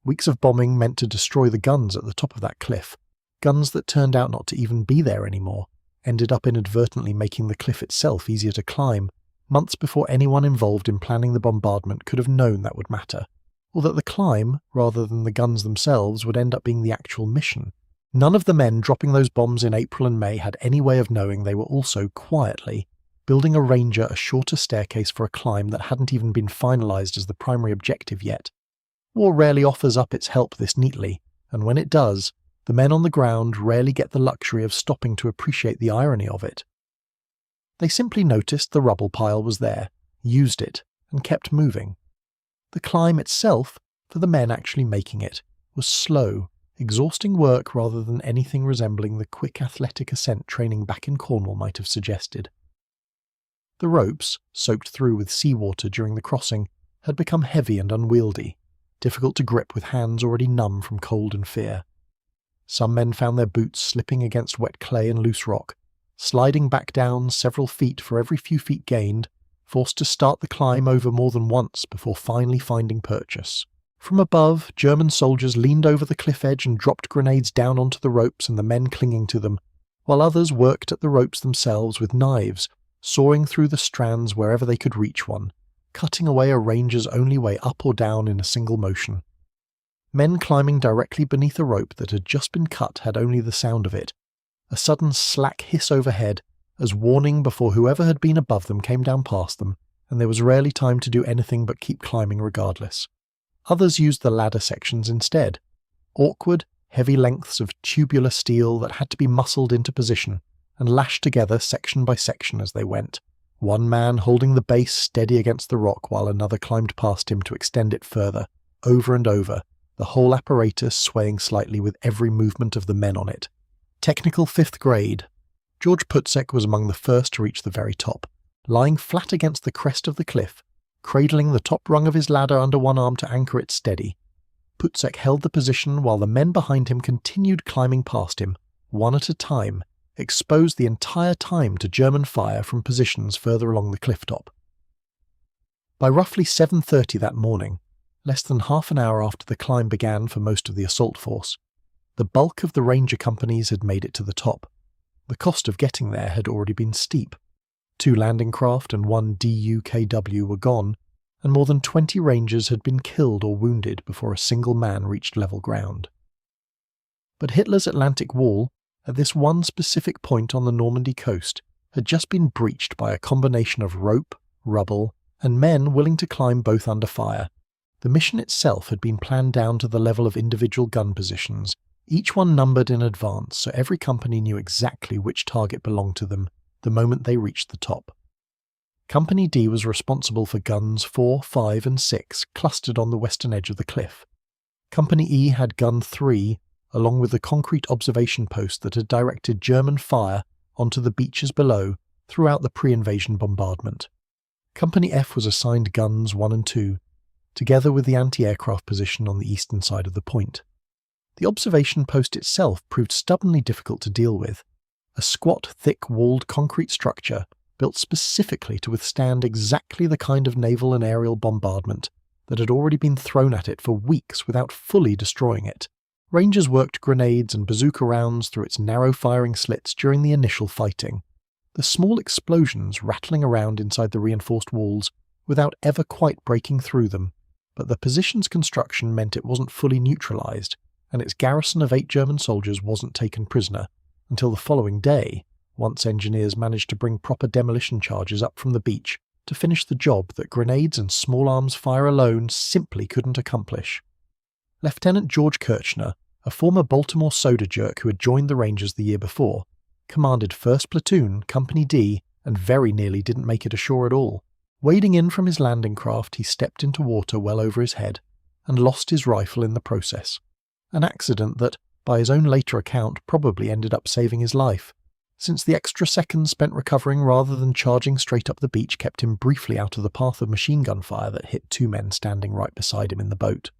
Weeks of bombing meant to destroy the guns at the top of that cliff, guns that turned out not to even be there anymore, ended up inadvertently making the cliff itself easier to climb, months before anyone involved in planning the bombardment could have known that would matter, or that the climb, rather than the guns themselves, would end up being the actual mission. None of the men dropping those bombs in April and May had any way of knowing they were also, quietly, building a Ranger a shorter staircase for a climb that hadn't even been finalised as the primary objective yet. War rarely offers up its help this neatly, and when it does, the men on the ground rarely get the luxury of stopping to appreciate the irony of it. They simply noticed the rubble pile was there, used it, and kept moving. The climb itself, for the men actually making it, was slow, exhausting work rather than anything resembling the quick athletic ascent training back in Cornwall might have suggested. The ropes, soaked through with seawater during the crossing, had become heavy and unwieldy, difficult to grip with hands already numb from cold and fear. Some men found their boots slipping against wet clay and loose rock, sliding back down several feet for every few feet gained, forced to start the climb over more than once before finally finding purchase. From above, German soldiers leaned over the cliff edge and dropped grenades down onto the ropes and the men clinging to them, while others worked at the ropes themselves with knives, sawing through the strands wherever they could reach one, cutting away a ranger's only way up or down in a single motion. Men climbing directly beneath a rope that had just been cut had only the sound of it, a sudden slack hiss overhead, as warning before whoever had been above them came down past them, and there was rarely time to do anything but keep climbing regardless. Others used the ladder sections instead, awkward, heavy lengths of tubular steel that had to be muscled into position and lashed together section by section as they went, one man holding the base steady against the rock while another climbed past him to extend it further, over and over, the whole apparatus swaying slightly with every movement of the men on it. Technical 5th grade. George Putzek was among the first to reach the very top, lying flat against the crest of the cliff, cradling the top rung of his ladder under one arm to anchor it steady. Putzek held the position while the men behind him continued climbing past him, one at a time, exposed the entire time to German fire from positions further along the cliff top. By roughly 7:30 that morning, less than half an hour after the climb began for most of the assault force, the bulk of the ranger companies had made it to the top. The cost of getting there had already been steep. 2 landing craft and 1 DUKW were gone, and more than 20 rangers had been killed or wounded before a single man reached level ground. But Hitler's Atlantic Wall, at this one specific point on the Normandy coast, had just been breached by a combination of rope, rubble, and men willing to climb both under fire. The mission itself had been planned down to the level of individual gun positions, each one numbered in advance so every company knew exactly which target belonged to them the moment they reached the top. Company D was responsible for guns 4, 5 and 6 clustered on the western edge of the cliff. Company E had gun 3, along with the concrete observation post that had directed German fire onto the beaches below throughout the pre-invasion bombardment. Company F was assigned guns 1 and 2, together with the anti-aircraft position on the eastern side of the point. The observation post itself proved stubbornly difficult to deal with, a squat, thick-walled concrete structure built specifically to withstand exactly the kind of naval and aerial bombardment that had already been thrown at it for weeks without fully destroying it. Rangers worked grenades and bazooka rounds through its narrow firing slits during the initial fighting, the small explosions rattling around inside the reinforced walls without ever quite breaking through them, but the position's construction meant it wasn't fully neutralized, and its garrison of 8 German soldiers wasn't taken prisoner until the following day, once engineers managed to bring proper demolition charges up from the beach to finish the job that grenades and small arms fire alone simply couldn't accomplish. Lieutenant George Kirchner, a former Baltimore soda jerk who had joined the Rangers the year before, commanded 1st Platoon, Company D, and very nearly didn't make it ashore at all. Wading in from his landing craft, he stepped into water well over his head and lost his rifle in the process, an accident that, by his own later account, probably ended up saving his life, since the extra seconds spent recovering rather than charging straight up the beach kept him briefly out of the path of machine gun fire that hit 2 men standing right beside him in the boat.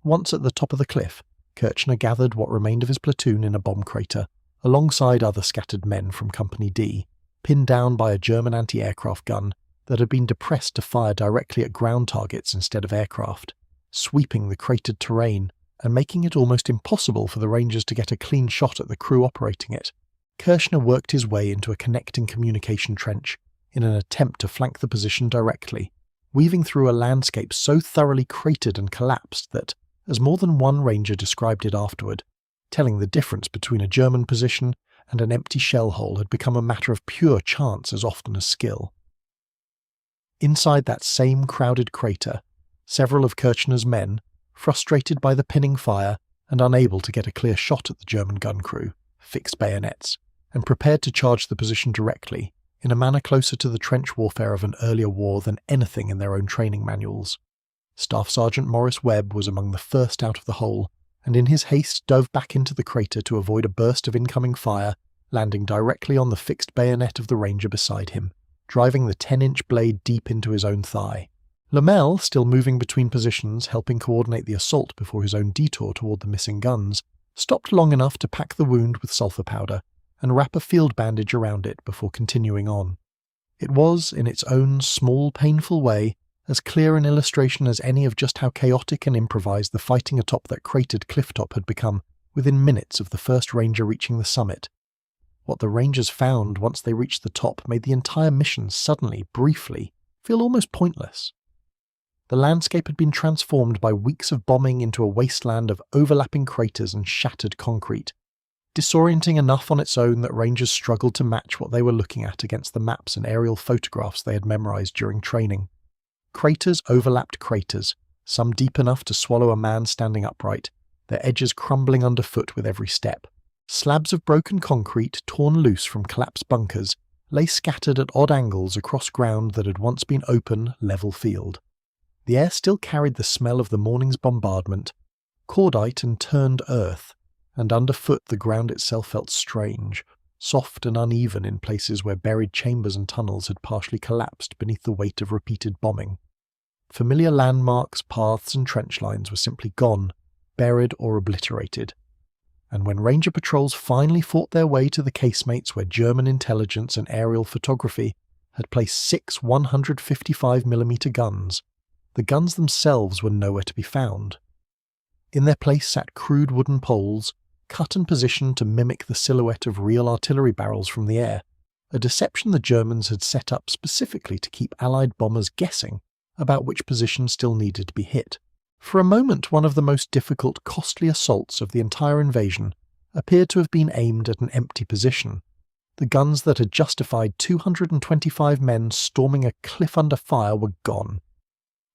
Once at the top of the cliff, Kirchner gathered what remained of his platoon in a bomb crater, alongside other scattered men from Company D, pinned down by a German anti-aircraft gun that had been depressed to fire directly at ground targets instead of aircraft, sweeping the cratered terrain and making it almost impossible for the Rangers to get a clean shot at the crew operating it. Kirchner worked his way into a connecting communication trench in an attempt to flank the position directly, weaving through a landscape so thoroughly cratered and collapsed that, as more than one Ranger described it afterward, telling the difference between a German position and an empty shell hole had become a matter of pure chance as often as skill. Inside that same crowded crater, several of Kirchner's men, frustrated by the pinning fire and unable to get a clear shot at the German gun crew, fixed bayonets, and prepared to charge the position directly, in a manner closer to the trench warfare of an earlier war than anything in their own training manuals. Staff Sergeant Morris Webb was among the first out of the hole, and in his haste dove back into the crater to avoid a burst of incoming fire, landing directly on the fixed bayonet of the ranger beside him, driving the 10-inch blade deep into his own thigh. Lamel, still moving between positions, helping coordinate the assault before his own detour toward the missing guns, stopped long enough to pack the wound with sulfur powder and wrap a field bandage around it before continuing on. It was, in its own small, painful way, as clear an illustration as any of just how chaotic and improvised the fighting atop that cratered clifftop had become within minutes of the first ranger reaching the summit. What the rangers found once they reached the top made the entire mission suddenly, briefly, feel almost pointless. The landscape had been transformed by weeks of bombing into a wasteland of overlapping craters and shattered concrete, disorienting enough on its own that rangers struggled to match what they were looking at against the maps and aerial photographs they had memorized during training. Craters overlapped craters, some deep enough to swallow a man standing upright, their edges crumbling underfoot with every step. Slabs of broken concrete, torn loose from collapsed bunkers, lay scattered at odd angles across ground that had once been open, level field. The air still carried the smell of the morning's bombardment, cordite and turned earth, and underfoot the ground itself felt strange, soft and uneven in places where buried chambers and tunnels had partially collapsed beneath the weight of repeated bombing. Familiar landmarks, paths and trench lines were simply gone, buried or obliterated. And when Ranger patrols finally fought their way to the casemates where German intelligence and aerial photography had placed 6 155mm guns, the guns themselves were nowhere to be found. In their place sat crude wooden poles, cut and positioned to mimic the silhouette of real artillery barrels from the air, a deception the Germans had set up specifically to keep Allied bombers guessing about which position still needed to be hit. For a moment, one of the most difficult, costly assaults of the entire invasion appeared to have been aimed at an empty position. The guns that had justified 225 men storming a cliff under fire were gone.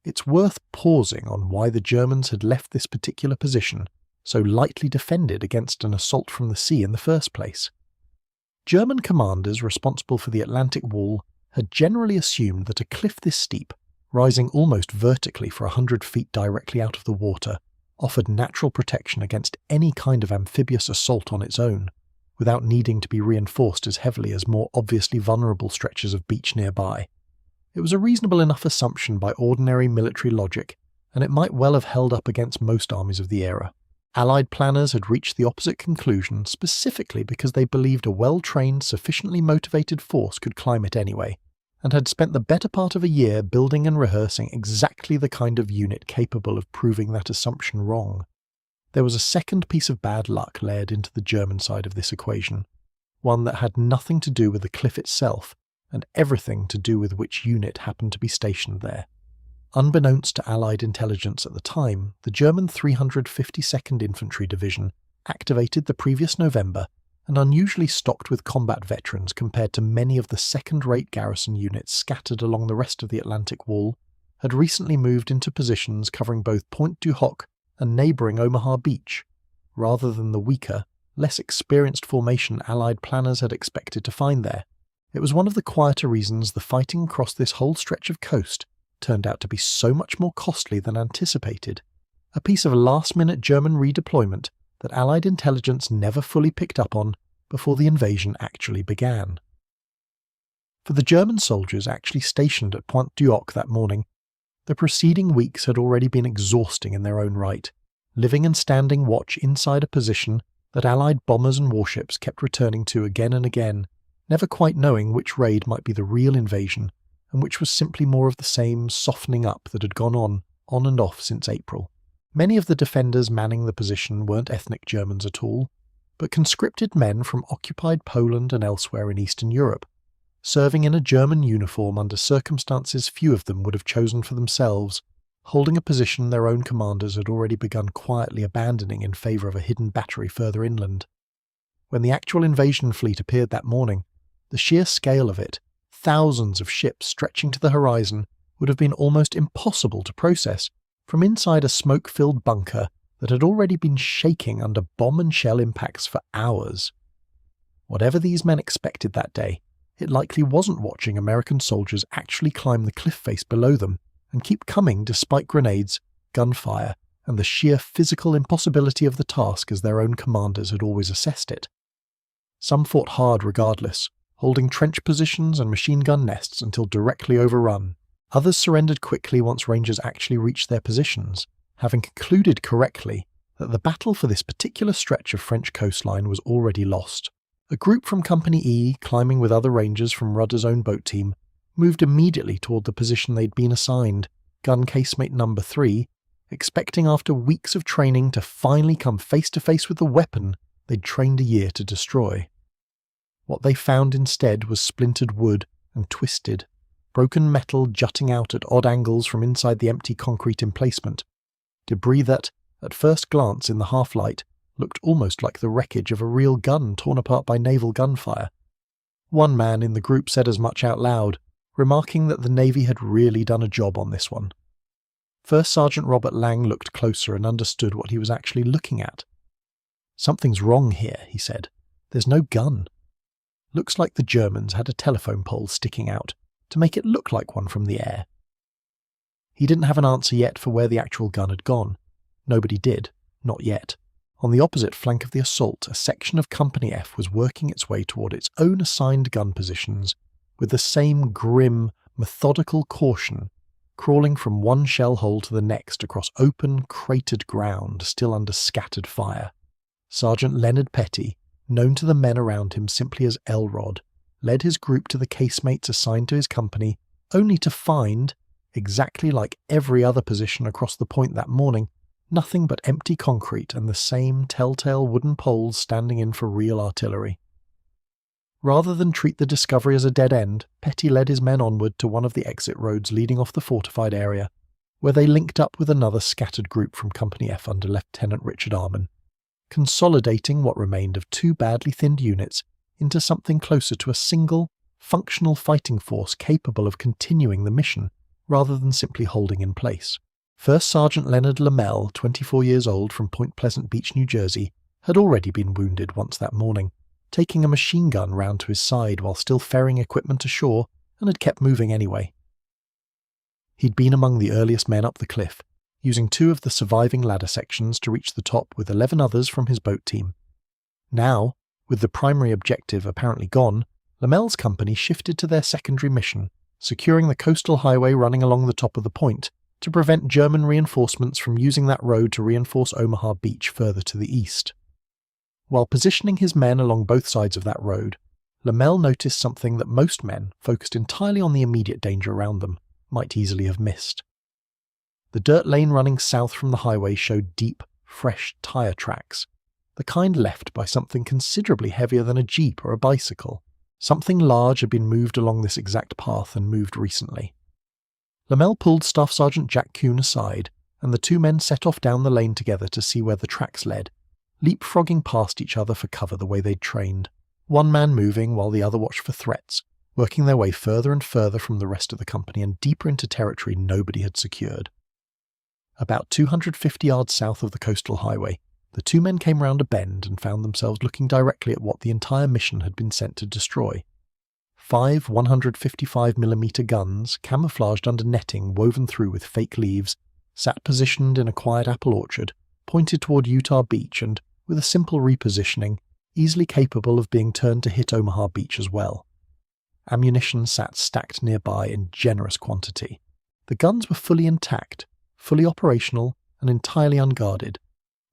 It's worth pausing on why the Germans had left this particular position so lightly defended against an assault from the sea in the first place. German commanders responsible for the Atlantic Wall had generally assumed that a cliff this steep, rising almost vertically for 100 feet directly out of the water, offered natural protection against any kind of amphibious assault on its own, without needing to be reinforced as heavily as more obviously vulnerable stretches of beach nearby. It was a reasonable enough assumption by ordinary military logic, and it might well have held up against most armies of the era. Allied planners had reached the opposite conclusion specifically because they believed a well-trained, sufficiently motivated force could climb it anyway, and had spent the better part of a year building and rehearsing exactly the kind of unit capable of proving that assumption wrong. There was a second piece of bad luck layered into the German side of this equation, one that had nothing to do with the cliff itself, and everything to do with which unit happened to be stationed there. Unbeknownst to Allied intelligence at the time, the German 352nd Infantry Division, activated the previous November and unusually stocked with combat veterans compared to many of the second-rate garrison units scattered along the rest of the Atlantic Wall, had recently moved into positions covering both Pointe du Hoc and neighbouring Omaha Beach, rather than the weaker, less experienced formation Allied planners had expected to find there. It was one of the quieter reasons the fighting across this whole stretch of coast turned out to be so much more costly than anticipated, a piece of last-minute German redeployment that Allied intelligence never fully picked up on before the invasion actually began. For the German soldiers actually stationed at Pointe du Hoc that morning, the preceding weeks had already been exhausting in their own right, living and standing watch inside a position that Allied bombers and warships kept returning to again and again, never quite knowing which raid might be the real invasion and which was simply more of the same softening up that had gone on and off since April. Many of the defenders manning the position weren't ethnic Germans at all, but conscripted men from occupied Poland and elsewhere in Eastern Europe, serving in a German uniform under circumstances few of them would have chosen for themselves, holding a position their own commanders had already begun quietly abandoning in favour of a hidden battery further inland. When the actual invasion fleet appeared that morning, the sheer scale of it, thousands of ships stretching to the horizon, would have been almost impossible to process from inside a smoke-filled bunker that had already been shaking under bomb and shell impacts for hours. Whatever these men expected that day, it likely wasn't watching American soldiers actually climb the cliff face below them and keep coming despite grenades, gunfire, and the sheer physical impossibility of the task as their own commanders had always assessed it. Some fought hard regardless, holding trench positions and machine gun nests until directly overrun. Others surrendered quickly once Rangers actually reached their positions, having concluded correctly that the battle for this particular stretch of French coastline was already lost. A group from Company E, climbing with other Rangers from Rudder's own boat team, moved immediately toward the position they'd been assigned, gun casemate number 3, expecting after weeks of training to finally come face to face with the weapon they'd trained a year to destroy. What they found instead was splintered wood and twisted, broken metal jutting out at odd angles from inside the empty concrete emplacement, debris that, at first glance in the half-light, looked almost like the wreckage of a real gun torn apart by naval gunfire. One man in the group said as much out loud, remarking that the Navy had really done a job on this one. First Sergeant Robert Lang looked closer and understood what he was actually looking at. "Something's wrong here," he said. "There's no gun. Looks like the Germans had a telephone pole sticking out to make it look like one from the air." He didn't have an answer yet for where the actual gun had gone. Nobody did, not yet. On the opposite flank of the assault, a section of Company F was working its way toward its own assigned gun positions, with the same grim, methodical caution, crawling from one shell hole to the next across open, cratered ground still under scattered fire. Sergeant Leonard Petty, known to the men around him simply as Elrod, led his group to the casemates assigned to his company, only to find, exactly like every other position across the point that morning, nothing but empty concrete and the same telltale wooden poles standing in for real artillery. Rather than treat the discovery as a dead end, Petty led his men onward to one of the exit roads leading off the fortified area, where they linked up with another scattered group from Company F under Lieutenant Richard Arman, consolidating what remained of 2 badly thinned units into something closer to a single, functional fighting force capable of continuing the mission rather than simply holding in place. First Sergeant Leonard Lamell, 24 years old, from Point Pleasant Beach, New Jersey, had already been wounded once that morning, taking a machine gun round to his side while still ferrying equipment ashore, and had kept moving anyway. He'd been among the earliest men up the cliff, using 2 of the surviving ladder sections to reach the top with 11 others from his boat team. Now, with the primary objective apparently gone, Lamell's company shifted to their secondary mission, securing the coastal highway running along the top of the point to prevent German reinforcements from using that road to reinforce Omaha Beach further to the east. While positioning his men along both sides of that road, Lamell noticed something that most men, focused entirely on the immediate danger around them, might easily have missed. The dirt lane running south from the highway showed deep, fresh tyre tracks, the kind left by something considerably heavier than a jeep or a bicycle. Something large had been moved along this exact path and moved recently. Lamell pulled Staff Sergeant Jack Kuhn aside, and the 2 men set off down the lane together to see where the tracks led, leapfrogging past each other for cover the way they'd trained, one man moving while the other watched for threats, working their way further and further from the rest of the company and deeper into territory nobody had secured. About 250 yards south of the coastal highway, the 2 men came round a bend and found themselves looking directly at what the entire mission had been sent to destroy. 5 155mm guns, camouflaged under netting woven through with fake leaves, sat positioned in a quiet apple orchard, pointed toward Utah Beach and, with a simple repositioning, easily capable of being turned to hit Omaha Beach as well. Ammunition sat stacked nearby in generous quantity. The guns were fully intact, fully operational, and entirely unguarded,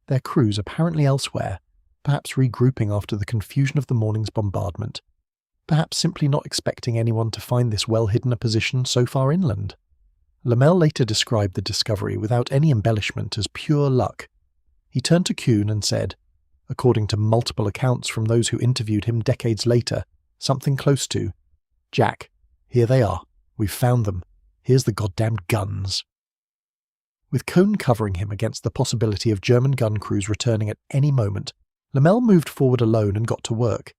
their crews apparently elsewhere, perhaps regrouping after the confusion of the morning's bombardment, perhaps simply not expecting anyone to find this well-hidden a position so far inland. Lamell later described the discovery without any embellishment as pure luck. He turned to Kuhn and said, according to multiple accounts from those who interviewed him decades later, something close to, "Jack, here they are. We've found them. Here's the goddamned guns." With Kuhn covering him against the possibility of German gun crews returning at any moment, Lamell moved forward alone and got to work.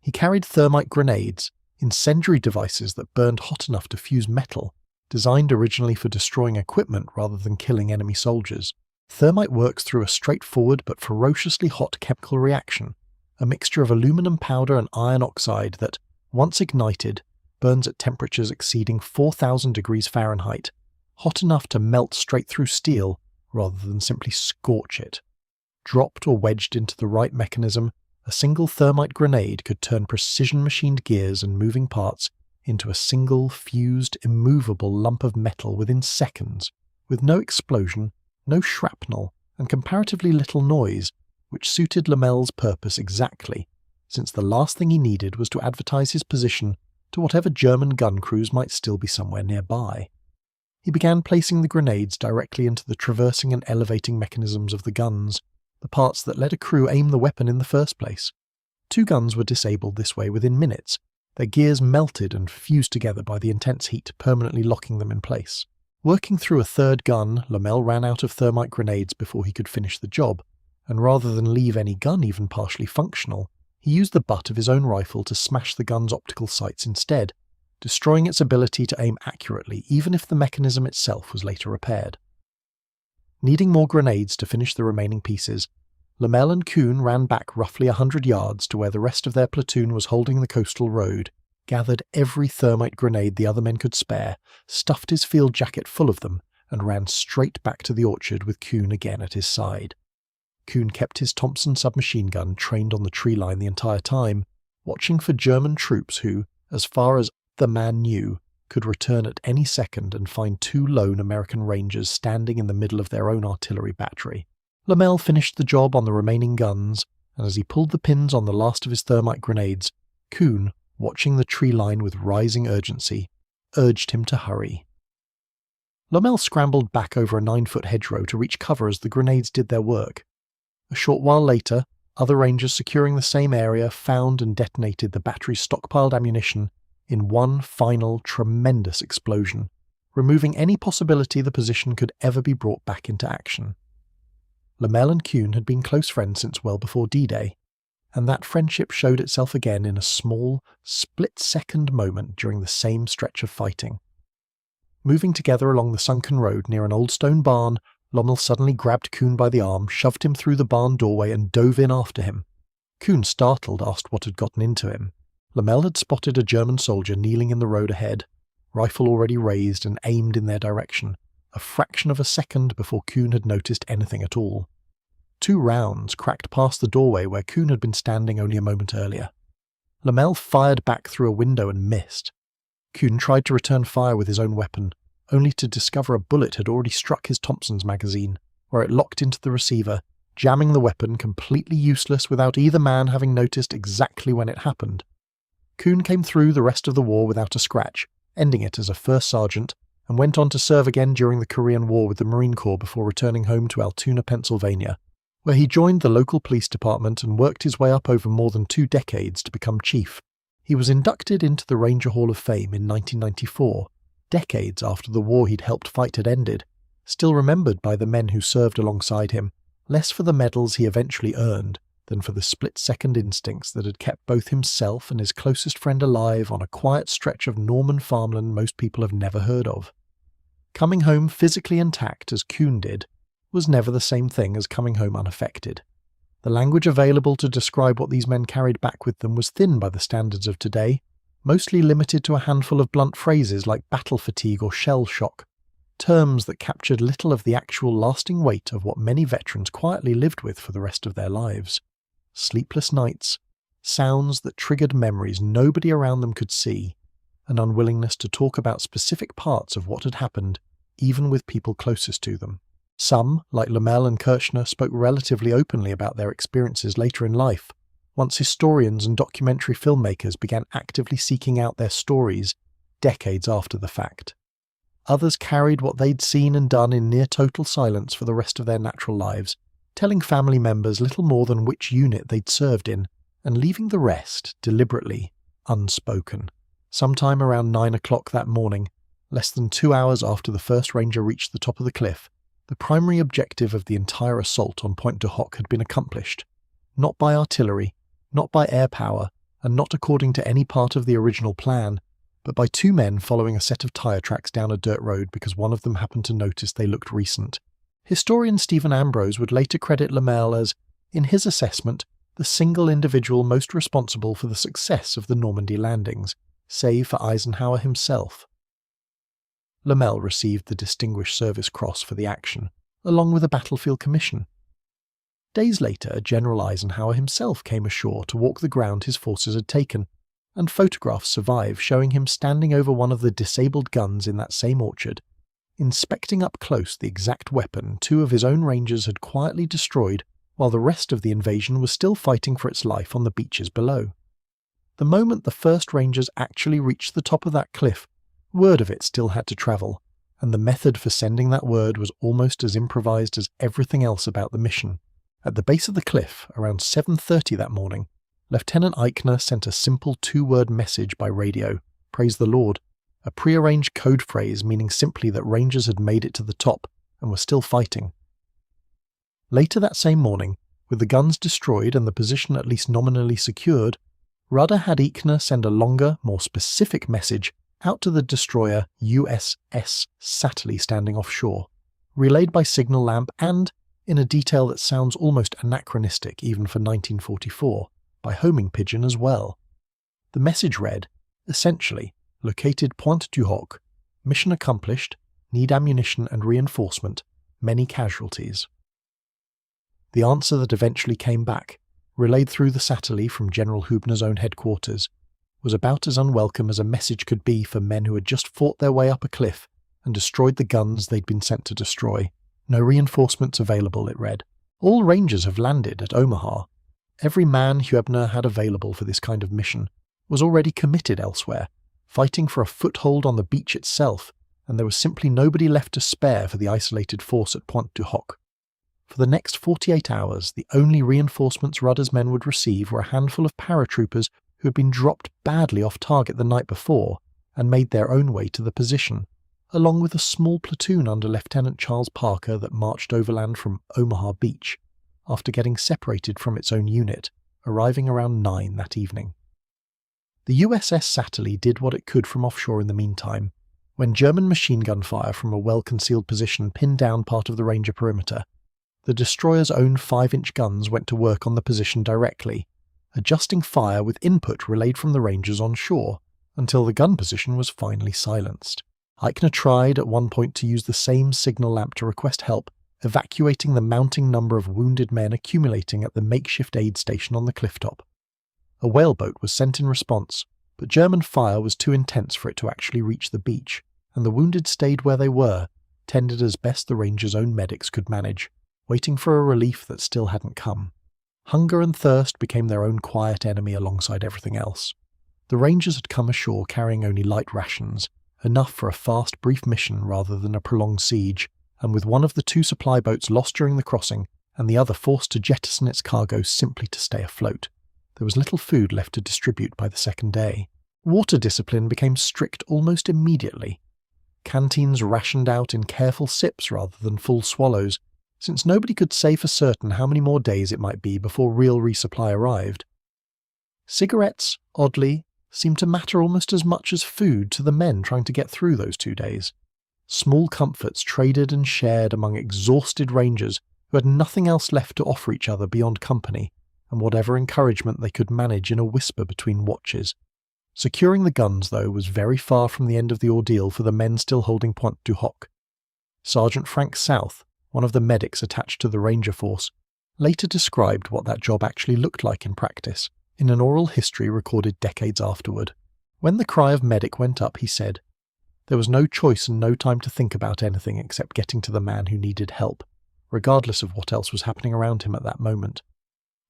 He carried thermite grenades, incendiary devices that burned hot enough to fuse metal, designed originally for destroying equipment rather than killing enemy soldiers. Thermite works through a straightforward but ferociously hot chemical reaction, a mixture of aluminum powder and iron oxide that, once ignited, burns at temperatures exceeding 4,000 degrees Fahrenheit, hot enough to melt straight through steel rather than simply scorch it. Dropped or wedged into the right mechanism, a single thermite grenade could turn precision-machined gears and moving parts into a single, fused, immovable lump of metal within seconds, with no explosion, no shrapnel, and comparatively little noise, which suited Lomel's purpose exactly, since the last thing he needed was to advertise his position to whatever German gun crews might still be somewhere nearby. He began placing the grenades directly into the traversing and elevating mechanisms of the guns, the parts that let a crew aim the weapon in the first place. 2 guns were disabled this way within minutes, their gears melted and fused together by the intense heat permanently locking them in place. Working through a 3rd gun, Lomel ran out of thermite grenades before he could finish the job, and rather than leave any gun even partially functional, he used the butt of his own rifle to smash the gun's optical sights instead, destroying its ability to aim accurately even if the mechanism itself was later repaired. Needing more grenades to finish the remaining pieces, Lomel and Kuhn ran back roughly 100 yards to where the rest of their platoon was holding the coastal road, gathered every thermite grenade the other men could spare, stuffed his field jacket full of them, and ran straight back to the orchard with Kuhn again at his side. Kuhn kept his Thompson submachine gun trained on the tree line the entire time, watching for German troops who, as far as the man knew, could return at any second and find 2 lone American Rangers standing in the middle of their own artillery battery. Lomel finished the job on the remaining guns, and as he pulled the pins on the last of his thermite grenades, Kuhn, watching the tree line with rising urgency, urged him to hurry. Lomel scrambled back over a 9-foot hedgerow to reach cover as the grenades did their work. A short while later, other Rangers securing the same area found and detonated the battery's stockpiled ammunition in one final, tremendous explosion, removing any possibility the position could ever be brought back into action. Lomel and Kuhn had been close friends since well before D-Day, and that friendship showed itself again in a small, split-second moment during the same stretch of fighting. Moving together along the sunken road near an old stone barn, Lommel suddenly grabbed Kuhn by the arm, shoved him through the barn doorway and dove in after him. Kuhn, startled, asked what had gotten into him. Lomel had spotted a German soldier kneeling in the road ahead, rifle already raised and aimed in their direction, a fraction of a second before Kuhn had noticed anything at all. 2 rounds cracked past the doorway where Kuhn had been standing only a moment earlier. Lomel fired back through a window and missed. Kuhn tried to return fire with his own weapon, only to discover a bullet had already struck his Thompson's magazine, where it locked into the receiver, jamming the weapon completely useless without either man having noticed exactly when it happened. Kuhn came through the rest of the war without a scratch, ending it as a first sergeant, and went on to serve again during the Korean War with the Marine Corps before returning home to Altoona, Pennsylvania, where he joined the local police department and worked his way up over more than 2 decades to become chief. He was inducted into the Ranger Hall of Fame in 1994, decades after the war he'd helped fight had ended, still remembered by the men who served alongside him, less for the medals he eventually earned than for the split-second instincts that had kept both himself and his closest friend alive on a quiet stretch of Norman farmland most people have never heard of. Coming home physically intact, as Kuhn did, was never the same thing as coming home unaffected. The language available to describe what these men carried back with them was thin by the standards of today, mostly limited to a handful of blunt phrases like battle fatigue or shell shock, terms that captured little of the actual lasting weight of what many veterans quietly lived with for the rest of their lives. Sleepless nights, sounds that triggered memories nobody around them could see, an unwillingness to talk about specific parts of what had happened, even with people closest to them. Some, like Lomel and Kirchner, spoke relatively openly about their experiences later in life, once historians and documentary filmmakers began actively seeking out their stories decades after the fact. Others carried what they'd seen and done in near total silence for the rest of their natural lives, telling family members little more than which unit they'd served in, and leaving the rest, deliberately, unspoken. Sometime around 9 o'clock that morning, less than 2 hours after the first Ranger reached the top of the cliff, the primary objective of the entire assault on Pointe du Hoc had been accomplished, not by artillery, not by air power, and not according to any part of the original plan, but by 2 men following a set of tyre tracks down a dirt road because one of them happened to notice they looked recent. Historian Stephen Ambrose would later credit Lomel as, in his assessment, the single individual most responsible for the success of the Normandy landings, save for Eisenhower himself. Lamel received the Distinguished Service Cross for the action, along with a battlefield commission. Days later, General Eisenhower himself came ashore to walk the ground his forces had taken, and photographs survive showing him standing over one of the disabled guns in that same orchard, inspecting up close the exact weapon 2 of his own Rangers had quietly destroyed while the rest of the invasion was still fighting for its life on the beaches below. The moment the first Rangers actually reached the top of that cliff, word of it still had to travel, and the method for sending that word was almost as improvised as everything else about the mission. At the base of the cliff, around 7:30 that morning, Lieutenant Eichner sent a simple 2-word message by radio, "Praise the Lord," a prearranged code phrase meaning simply that Rangers had made it to the top and were still fighting. Later that same morning, with the guns destroyed and the position at least nominally secured, Rudder had Eichner send a longer, more specific message out to the destroyer USS Satterlee standing offshore, relayed by signal lamp and, in a detail that sounds almost anachronistic even for 1944, by homing pigeon as well. The message read, essentially, located Pointe du Hoc, mission accomplished, need ammunition and reinforcement, many casualties. The answer that eventually came back, relayed through the Satterlee from General Hubner's own headquarters, was about as unwelcome as a message could be for men who had just fought their way up a cliff and destroyed the guns they'd been sent to destroy. No reinforcements available, it read. All Rangers have landed at Omaha. Every man Hubner had available for this kind of mission was already committed elsewhere, fighting for a foothold on the beach itself, and there was simply nobody left to spare for the isolated force at Pointe du Hoc. For the next 48 hours, the only reinforcements Rudder's men would receive were a handful of paratroopers who had been dropped badly off target the night before and made their own way to the position, along with a small platoon under Lieutenant Charles Parker that marched overland from Omaha Beach, after getting separated from its own unit, arriving around 9 that evening. The USS Satterlee did what it could from offshore in the meantime. When German machine gun fire from a well-concealed position pinned down part of the Ranger perimeter, the destroyer's own 5-inch guns went to work on the position directly, adjusting fire with input relayed from the Rangers on shore, until the gun position was finally silenced. Eichner tried at one point to use the same signal lamp to request help, evacuating the mounting number of wounded men accumulating at the makeshift aid station on the clifftop. A whaleboat was sent in response, but German fire was too intense for it to actually reach the beach, and the wounded stayed where they were, tended as best the Rangers' own medics could manage, waiting for a relief that still hadn't come. Hunger and thirst became their own quiet enemy alongside everything else. The Rangers had come ashore carrying only light rations, enough for a fast, brief mission rather than a prolonged siege, and with one of the 2 supply boats lost during the crossing and the other forced to jettison its cargo simply to stay afloat, there was little food left to distribute by the second day. Water discipline became strict almost immediately. Canteens rationed out in careful sips rather than full swallows, since nobody could say for certain how many more days it might be before real resupply arrived. Cigarettes, oddly, seemed to matter almost as much as food to the men trying to get through those 2 days. Small comforts traded and shared among exhausted Rangers who had nothing else left to offer each other beyond company, and whatever encouragement they could manage in a whisper between watches. Securing the guns, though, was very far from the end of the ordeal for the men still holding Pointe du Hoc. Sergeant Frank South, one of the medics attached to the Ranger force, later described what that job actually looked like in practice, in an oral history recorded decades afterward. When the cry of medic went up, he said, "There was no choice and no time to think about anything except getting to the man who needed help, regardless of what else was happening around him at that moment."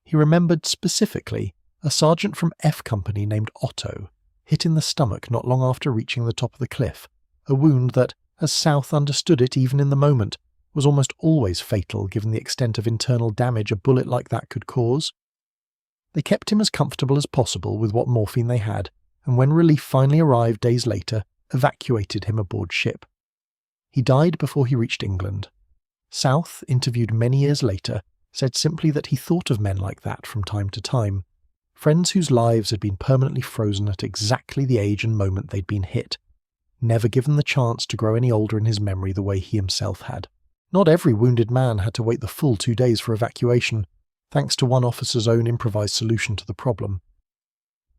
He remembered specifically a sergeant from F Company named Otto, hit in the stomach not long after reaching the top of the cliff, a wound that, as South understood it even in the moment, was almost always fatal given the extent of internal damage a bullet like that could cause. They kept him as comfortable as possible with what morphine they had, and when relief finally arrived days later, evacuated him aboard ship. He died before he reached England. South, interviewed many years later, said simply that he thought of men like that from time to time, friends whose lives had been permanently frozen at exactly the age and moment they'd been hit, never given the chance to grow any older in his memory the way he himself had. Not every wounded man had to wait the full 2 days for evacuation, thanks to one officer's own improvised solution to the problem.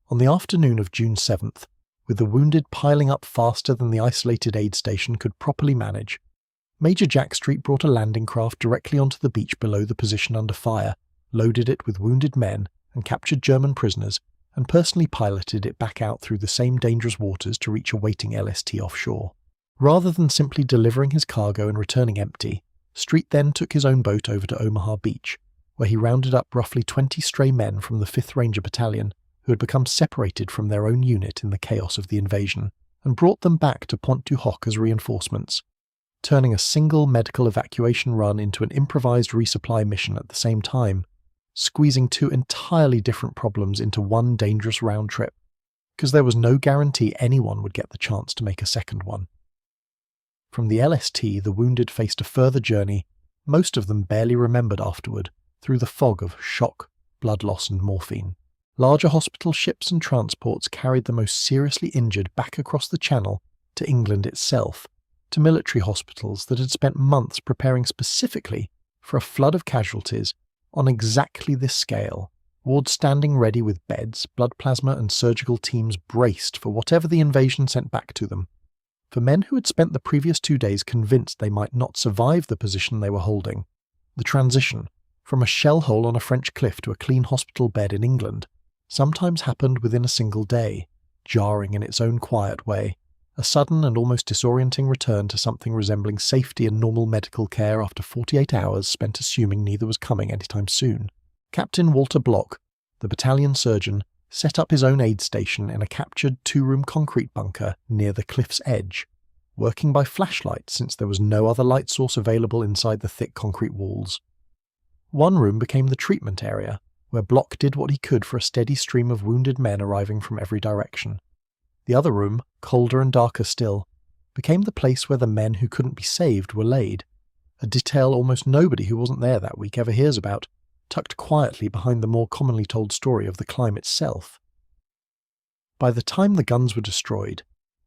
On the afternoon of June 7th, with the wounded piling up faster than the isolated aid station could properly manage, Major Jack Street brought a landing craft directly onto the beach below the position under fire, loaded it with wounded men and captured German prisoners, and personally piloted it back out through the same dangerous waters to reach a waiting LST offshore. Rather than simply delivering his cargo and returning empty, Street then took his own boat over to Omaha Beach, where he rounded up roughly 20 stray men from the 5th Ranger Battalion who had become separated from their own unit in the chaos of the invasion, and brought them back to Pointe du Hoc as reinforcements, turning a single medical evacuation run into an improvised resupply mission at the same time, squeezing two entirely different problems into one dangerous round trip, because there was no guarantee anyone would get the chance to make a second one. From the LST, the wounded faced a further journey, most of them barely remembered afterward, through the fog of shock, blood loss and morphine. Larger hospital ships and transports carried the most seriously injured back across the Channel to England itself, to military hospitals that had spent months preparing specifically for a flood of casualties on exactly this scale, wards standing ready with beds, blood plasma and surgical teams braced for whatever the invasion sent back to them. For men who had spent the previous 2 days convinced they might not survive the position they were holding, the transition from a shell hole on a French cliff to a clean hospital bed in England sometimes happened within a single day, jarring in its own quiet way, a sudden and almost disorienting return to something resembling safety and normal medical care after 48 hours spent assuming neither was coming anytime soon. Captain Walter Block, the battalion surgeon, set up his own aid station in a captured 2-room concrete bunker near the cliff's edge, working by flashlight since there was no other light source available inside the thick concrete walls. One room became the treatment area, where Block did what he could for a steady stream of wounded men arriving from every direction. The other room, colder and darker still, became the place where the men who couldn't be saved were laid, a detail almost nobody who wasn't there that week ever hears about, tucked quietly behind the more commonly told story of the climb itself. By the time the guns were destroyed,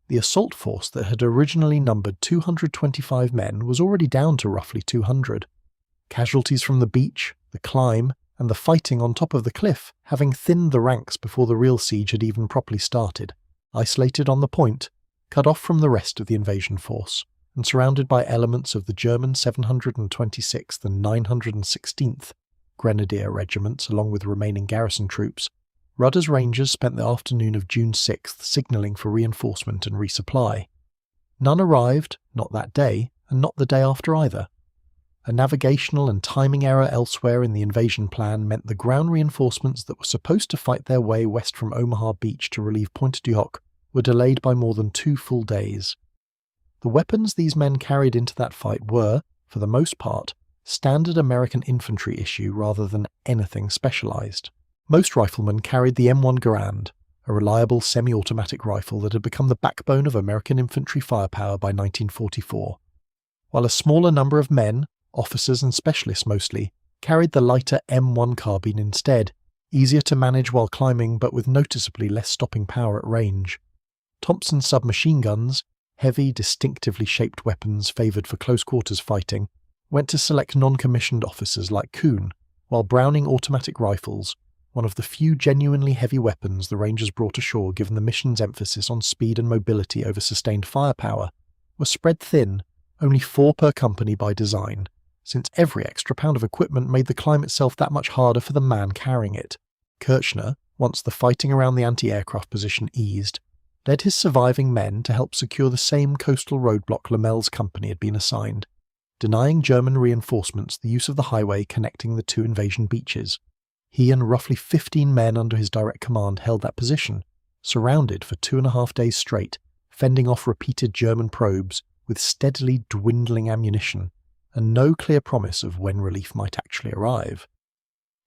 the assault force that had originally numbered 225 men was already down to roughly 200. Casualties from the beach, the climb, and the fighting on top of the cliff having thinned the ranks before the real siege had even properly started. Isolated on the point, cut off from the rest of the invasion force, and surrounded by elements of the German 726th and 916th Grenadier regiments along with remaining garrison troops, Rudder's Rangers spent the afternoon of June 6th signalling for reinforcement and resupply. None arrived, not that day, and not the day after either. A navigational and timing error elsewhere in the invasion plan meant the ground reinforcements that were supposed to fight their way west from Omaha Beach to relieve Pointe du Hoc were delayed by more than 2 full days. The weapons these men carried into that fight were, for the most part, standard American infantry issue rather than anything specialized. Most riflemen carried the M1 Garand, a reliable semi-automatic rifle that had become the backbone of American infantry firepower by 1944, while a smaller number of men, officers and specialists mostly, carried the lighter M1 carbine instead, easier to manage while climbing but with noticeably less stopping power at range. Thompson submachine guns, heavy, distinctively shaped weapons favoured for close-quarters fighting, went to select non-commissioned officers like Kuhn, while Browning automatic rifles, one of the few genuinely heavy weapons the Rangers brought ashore given the mission's emphasis on speed and mobility over sustained firepower, were spread thin, only 4 per company by design, since every extra pound of equipment made the climb itself that much harder for the man carrying it. Kirchner, once the fighting around the anti-aircraft position eased, led his surviving men to help secure the same coastal roadblock Lamell's company had been assigned, denying German reinforcements the use of the highway connecting the 2 invasion beaches. He and roughly 15 men under his direct command held that position, surrounded for 2.5 days straight, fending off repeated German probes with steadily dwindling ammunition, and no clear promise of when relief might actually arrive.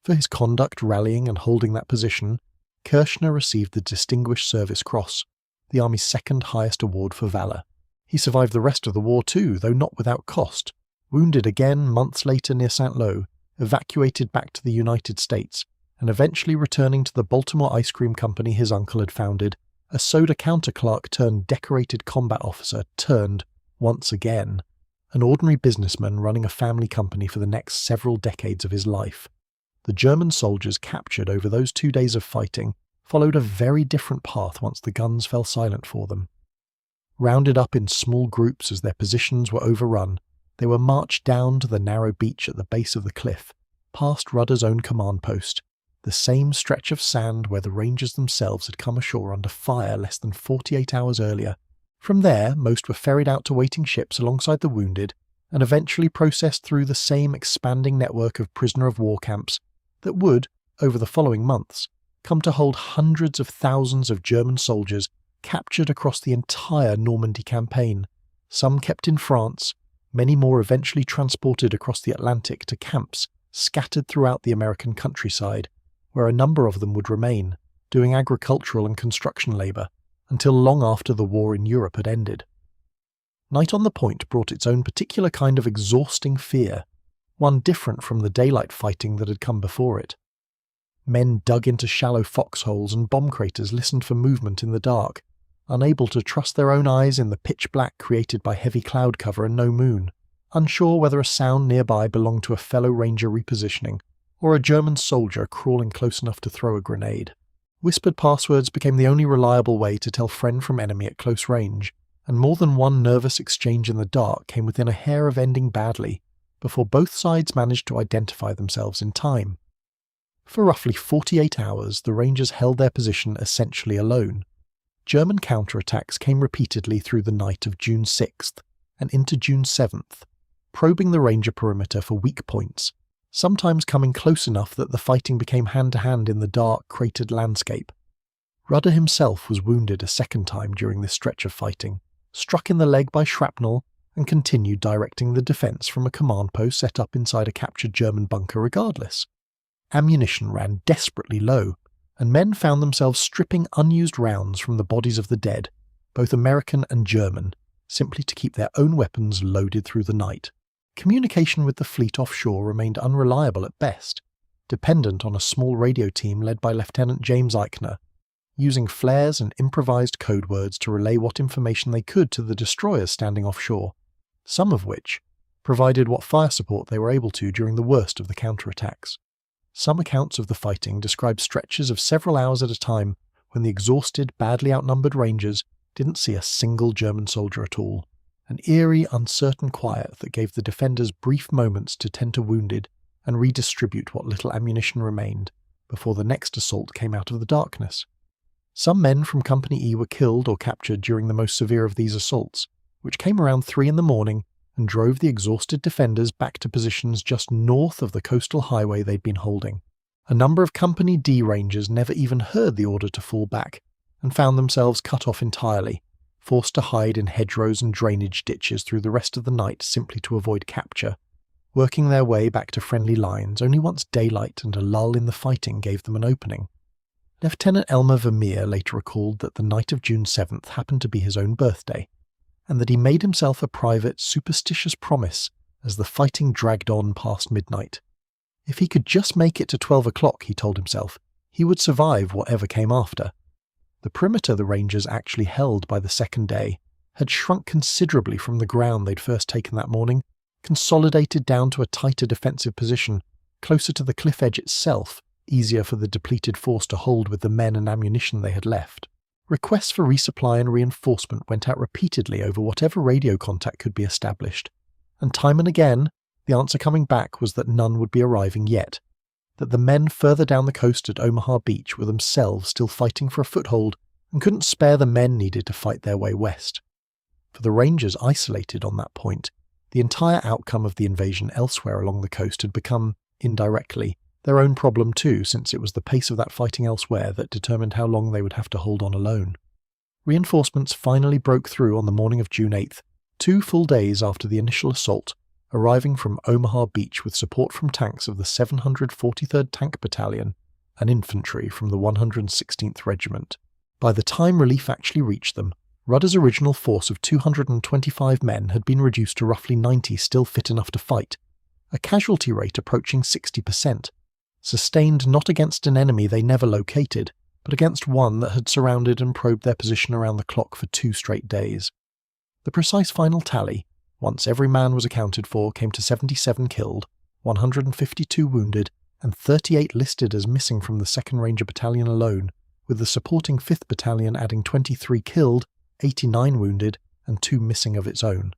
For his conduct rallying and holding that position, Kirchner received the Distinguished Service Cross, the Army's 2nd highest award for valour. He survived the rest of the war too, though not without cost, wounded again months later near St. Lo, evacuated back to the United States, and eventually returning to the Baltimore Ice Cream Company his uncle had founded, a soda counter clerk turned decorated combat officer turned, once again, an ordinary businessman running a family company for the next several decades of his life. The German soldiers captured over those 2 days of fighting followed a very different path once the guns fell silent for them. Rounded up in small groups as their positions were overrun, they were marched down to the narrow beach at the base of the cliff, past Rudder's own command post, the same stretch of sand where the Rangers themselves had come ashore under fire less than 48 hours earlier. From there, most were ferried out to waiting ships alongside the wounded, and eventually processed through the same expanding network of prisoner-of-war camps that would, over the following months, come to hold hundreds of thousands of German soldiers captured across the entire Normandy campaign, some kept in France, many more eventually transported across the Atlantic to camps scattered throughout the American countryside, where a number of them would remain, doing agricultural and construction labour, until long after the war in Europe had ended. Night on the Point brought its own particular kind of exhausting fear, one different from the daylight fighting that had come before it. Men dug into shallow foxholes and bomb craters listened for movement in the dark, unable to trust their own eyes in the pitch black created by heavy cloud cover and no moon, unsure whether a sound nearby belonged to a fellow Ranger repositioning, or a German soldier crawling close enough to throw a grenade. Whispered passwords became the only reliable way to tell friend from enemy at close range, and more than one nervous exchange in the dark came within a hair of ending badly, before both sides managed to identify themselves in time. For roughly 48 hours, the Rangers held their position essentially alone. German counterattacks came repeatedly through the night of June 6th and into June 7th, probing the Ranger perimeter for weak points, sometimes coming close enough that the fighting became hand-to-hand in the dark, cratered landscape. Rudder himself was wounded a second time during this stretch of fighting, struck in the leg by shrapnel, and continued directing the defence from a command post set up inside a captured German bunker regardless. Ammunition ran desperately low, and men found themselves stripping unused rounds from the bodies of the dead, both American and German, simply to keep their own weapons loaded through the night. Communication with the fleet offshore remained unreliable at best, dependent on a small radio team led by Lieutenant James Eichner, using flares and improvised code words to relay what information they could to the destroyers standing offshore, some of which provided what fire support they were able to during the worst of the counterattacks. Some accounts of the fighting describe stretches of several hours at a time when the exhausted, badly outnumbered Rangers didn't see a single German soldier at all, an eerie, uncertain quiet that gave the defenders brief moments to tend to wounded and redistribute what little ammunition remained before the next assault came out of the darkness. Some men from Company E were killed or captured during the most severe of these assaults, which came around 3 in the morning and drove the exhausted defenders back to positions just north of the coastal highway they'd been holding. A number of Company D Rangers never even heard the order to fall back, and found themselves cut off entirely, forced to hide in hedgerows and drainage ditches through the rest of the night simply to avoid capture, working their way back to friendly lines only once daylight and a lull in the fighting gave them an opening. Lieutenant Elmer Vermeer later recalled that the night of June 7th happened to be his own birthday, and that he made himself a private, superstitious promise as the fighting dragged on past midnight. If he could just make it to 12 o'clock, he told himself, he would survive whatever came after. The perimeter the Rangers actually held by the second day had shrunk considerably from the ground they'd first taken that morning, consolidated down to a tighter defensive position, closer to the cliff edge itself, easier for the depleted force to hold with the men and ammunition they had left. Requests for resupply and reinforcement went out repeatedly over whatever radio contact could be established, and time and again, the answer coming back was that none would be arriving yet, that the men further down the coast at Omaha Beach were themselves still fighting for a foothold and couldn't spare the men needed to fight their way west. For the Rangers isolated on that point, the entire outcome of the invasion elsewhere along the coast had become, indirectly, their own problem too, since it was the pace of that fighting elsewhere that determined how long they would have to hold on alone. Reinforcements finally broke through on the morning of June 8th, 2 full days after the initial assault, arriving from Omaha Beach with support from tanks of the 743rd Tank Battalion and infantry from the 116th Regiment. By the time relief actually reached them, Rudder's original force of 225 men had been reduced to roughly 90 still fit enough to fight, a casualty rate approaching 60%, sustained not against an enemy they never located, but against one that had surrounded and probed their position around the clock for 2 straight days. The precise final tally, once every man was accounted for, came to 77 killed, 152 wounded, and 38 listed as missing from the 2nd Ranger Battalion alone, with the supporting 5th Battalion adding 23 killed, 89 wounded, and 2 missing of its own.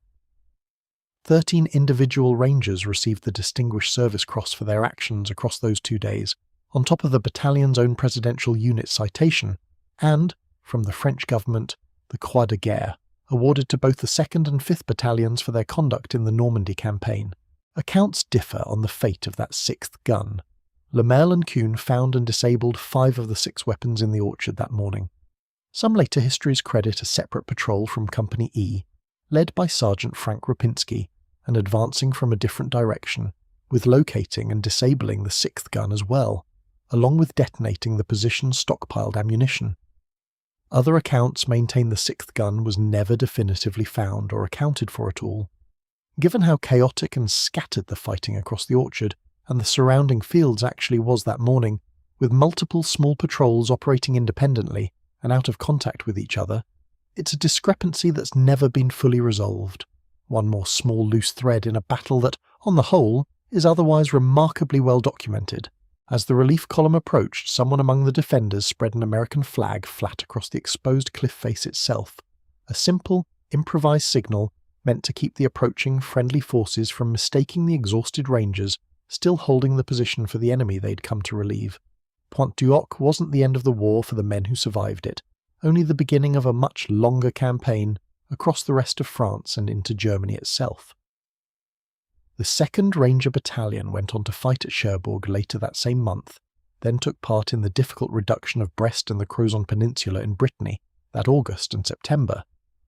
13 individual Rangers received the Distinguished Service Cross for their actions across those 2 days, on top of the battalion's own presidential unit citation, and, from the French government, the Croix de Guerre, awarded to both the 2nd and 5th Battalions for their conduct in the Normandy campaign. Accounts differ on the fate of that 6th gun. Lemel and Kuhn found and disabled 5 of the 6 weapons in the orchard that morning. Some later histories credit a separate patrol from Company E, led by Sergeant Frank Rapinski, and advancing from a different direction, with locating and disabling the 6th gun as well, along with detonating the position's stockpiled ammunition. Other accounts maintain the 6th gun was never definitively found or accounted for at all. Given how chaotic and scattered the fighting across the orchard and the surrounding fields actually was that morning, with multiple small patrols operating independently and out of contact with each other, it's a discrepancy that's never been fully resolved. One more small loose thread in a battle that, on the whole, is otherwise remarkably well documented. As the relief column approached, someone among the defenders spread an American flag flat across the exposed cliff face itself, a simple, improvised signal meant to keep the approaching friendly forces from mistaking the exhausted Rangers still holding the position for the enemy they'd come to relieve. Pointe du Hoc wasn't the end of the war for the men who survived it, only the beginning of a much longer campaign across the rest of France and into Germany itself. The 2nd Ranger Battalion went on to fight at Cherbourg later that same month, then took part in the difficult reduction of Brest and the Crozon Peninsula in Brittany that August and September,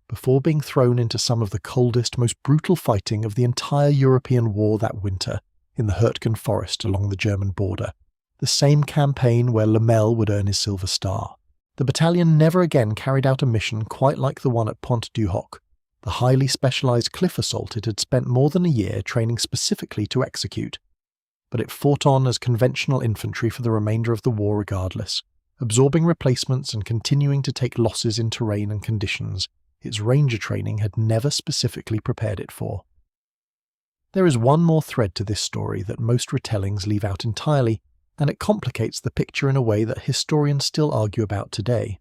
before being thrown into some of the coldest, most brutal fighting of the entire European war that winter in the Hürtgen forest along the German border, the same campaign where Lemel would earn his Silver Star. The battalion never again carried out a mission quite like the one at Pointe du Hoc, the highly specialised cliff assault it had spent more than a year training specifically to execute. But it fought on as conventional infantry for the remainder of the war regardless, absorbing replacements and continuing to take losses in terrain and conditions its ranger training had never specifically prepared it for. There is one more thread to this story that most retellings leave out entirely, and it complicates the picture in a way that historians still argue about today.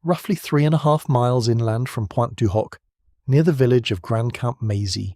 Roughly 3.5 miles inland from Pointe du Hoc, near the village of Grand Camp Maisy,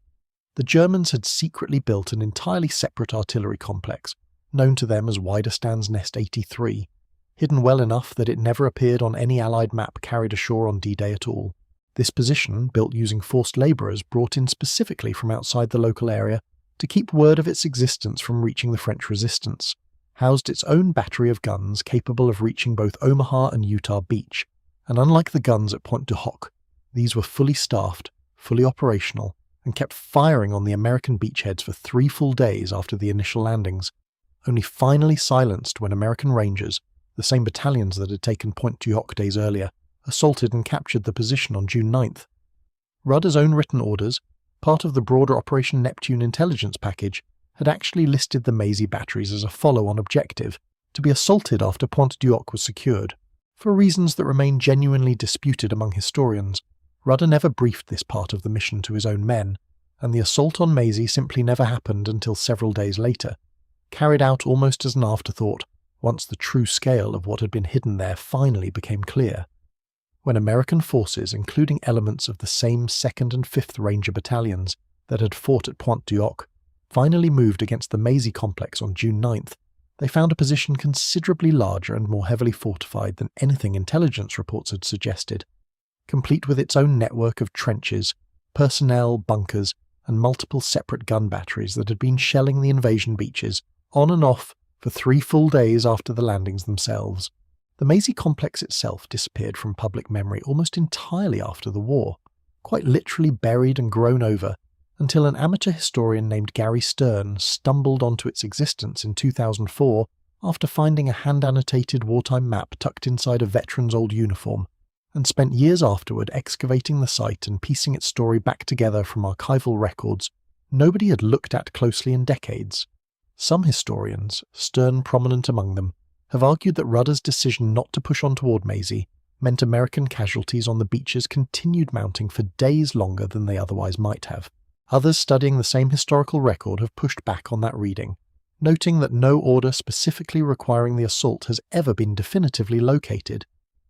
the Germans had secretly built an entirely separate artillery complex, known to them as Widerstands Nest 83, hidden well enough that it never appeared on any Allied map carried ashore on D-Day at all. This position, built using forced labourers brought in specifically from outside the local area to keep word of its existence from reaching the French resistance, housed its own battery of guns capable of reaching both Omaha and Utah Beach, and unlike the guns at Pointe du Hoc, these were fully staffed, fully operational, and kept firing on the American beachheads for 3 full days after the initial landings, only finally silenced when American Rangers, the same battalions that had taken Pointe du Hoc days earlier, assaulted and captured the position on June 9th. Rudder's own written orders, part of the broader Operation Neptune intelligence package, had actually listed the Maisy batteries as a follow-on objective, to be assaulted after Pointe du Hoc was secured. For reasons that remain genuinely disputed among historians, Rudder never briefed this part of the mission to his own men, and the assault on Maisy simply never happened until several days later, carried out almost as an afterthought once the true scale of what had been hidden there finally became clear. When American forces, including elements of the same 2nd and 5th Ranger battalions that had fought at Pointe du Hoc, finally moved against the Maisy complex on June 9th, they found a position considerably larger and more heavily fortified than anything intelligence reports had suggested, complete with its own network of trenches, personnel, bunkers, and multiple separate gun batteries that had been shelling the invasion beaches, on and off, for 3 full days after the landings themselves. The Maisy complex itself disappeared from public memory almost entirely after the war, quite literally buried and grown over, until an amateur historian named Gary Stern stumbled onto its existence in 2004 after finding a hand-annotated wartime map tucked inside a veteran's old uniform, and spent years afterward excavating the site and piecing its story back together from archival records nobody had looked at closely in decades. Some historians, Stern prominent among them, have argued that Rudder's decision not to push on toward Maisy meant American casualties on the beaches continued mounting for days longer than they otherwise might have. Others studying the same historical record have pushed back on that reading, noting that no order specifically requiring the assault has ever been definitively located,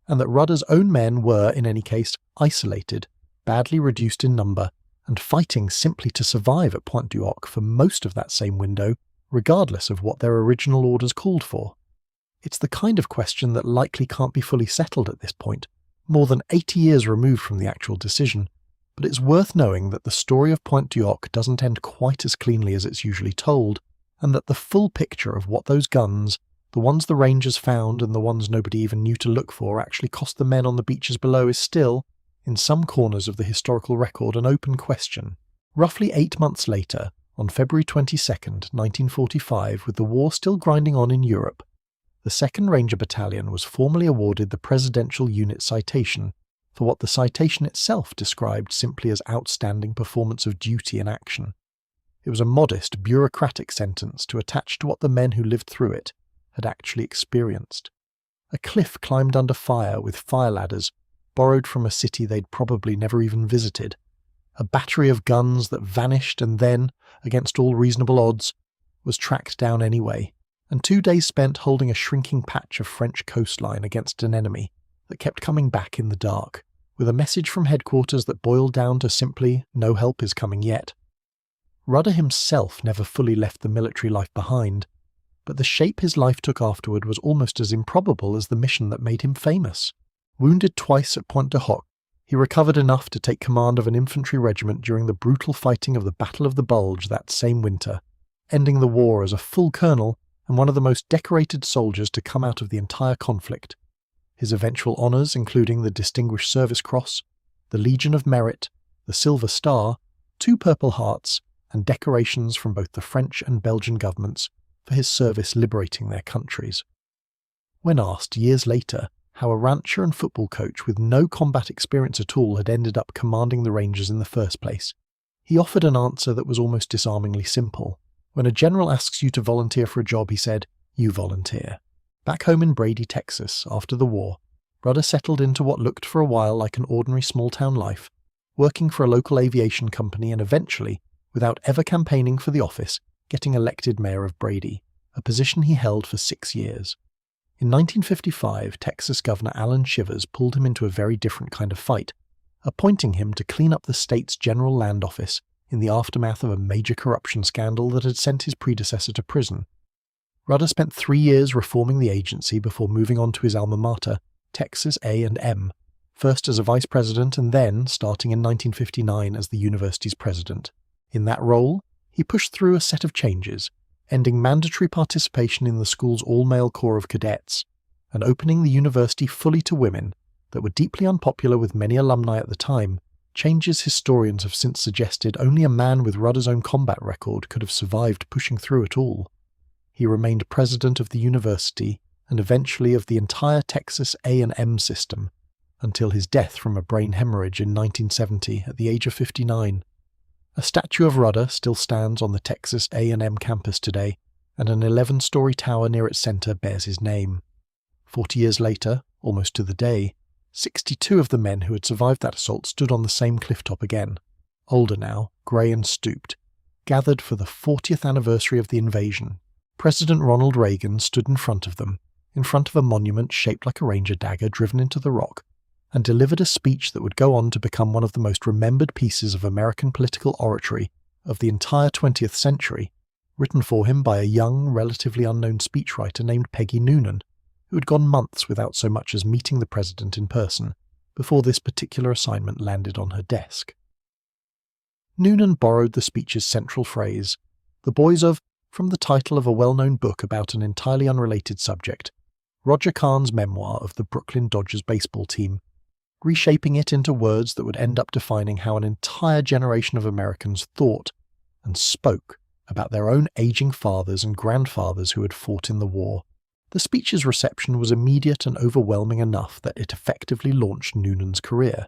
and that Rudder's own men were, in any case, isolated, badly reduced in number, and fighting simply to survive at Pointe du Hoc for most of that same window, regardless of what their original orders called for. It's the kind of question that likely can't be fully settled at this point, more than 80 years removed from the actual decision, but it's worth knowing that the story of Pointe du Hoc doesn't end quite as cleanly as it's usually told, and that the full picture of what those guns, the ones the Rangers found and the ones nobody even knew to look for, actually cost the men on the beaches below is still, in some corners of the historical record, an open question. Roughly 8 months later, on February 22nd, 1945, with the war still grinding on in Europe, the 2nd Ranger Battalion was formally awarded the Presidential Unit Citation for what the citation itself described simply as outstanding performance of duty in action. It was a modest, bureaucratic sentence to attach to what the men who lived through it had actually experienced. A cliff climbed under fire with fire ladders, borrowed from a city they'd probably never even visited. A battery of guns that vanished and then, against all reasonable odds, was tracked down anyway, and 2 days spent holding a shrinking patch of French coastline against an enemy that kept coming back in the dark, with a message from headquarters that boiled down to simply, "No help is coming yet." Rudder himself never fully left the military life behind, but the shape his life took afterward was almost as improbable as the mission that made him famous. Wounded twice at Pointe du Hoc, he recovered enough to take command of an infantry regiment during the brutal fighting of the Battle of the Bulge that same winter, ending the war as a full colonel and one of the most decorated soldiers to come out of the entire conflict. His eventual honours, including the Distinguished Service Cross, the Legion of Merit, the Silver Star, 2 Purple Hearts, and decorations from both the French and Belgian governments for his service liberating their countries. When asked years later how a rancher and football coach with no combat experience at all had ended up commanding the Rangers in the first place, he offered an answer that was almost disarmingly simple. When a general asks you to volunteer for a job, he said, "You volunteer." Back home in Brady, Texas, after the war, Rudder settled into what looked for a while like an ordinary small-town life, working for a local aviation company and eventually, without ever campaigning for the office, getting elected mayor of Brady, a position he held for 6 years. In 1955, Texas Governor Allen Shivers pulled him into a very different kind of fight, appointing him to clean up the state's general land office in the aftermath of a major corruption scandal that had sent his predecessor to prison. Rudder spent 3 years reforming the agency before moving on to his alma mater, Texas A&M, first as a vice president and then, starting in 1959, as the university's president. In that role, he pushed through a set of changes, ending mandatory participation in the school's all-male corps of cadets, and opening the university fully to women that were deeply unpopular with many alumni at the time, changes historians have since suggested only a man with Rudder's own combat record could have survived pushing through it all. He remained president of the university and eventually of the entire Texas A&M system until his death from a brain hemorrhage in 1970 at the age of 59. A statue of Rudder still stands on the Texas A&M campus today, and an 11-story tower near its center bears his name. 40 years later, almost to the day, 62 of the men who had survived that assault stood on the same clifftop again, older now, grey and stooped, gathered for the 40th anniversary of the invasion. President Ronald Reagan stood in front of them, in front of a monument shaped like a ranger dagger driven into the rock, and delivered a speech that would go on to become one of the most remembered pieces of American political oratory of the entire 20th century, written for him by a young, relatively unknown speechwriter named Peggy Noonan, who had gone months without so much as meeting the president in person before this particular assignment landed on her desk. Noonan borrowed the speech's central phrase, "The boys of," from the title of a well-known book about an entirely unrelated subject, Roger Kahn's memoir of the Brooklyn Dodgers baseball team, reshaping it into words that would end up defining how an entire generation of Americans thought and spoke about their own aging fathers and grandfathers who had fought in the war. The speech's reception was immediate and overwhelming enough that it effectively launched Noonan's career,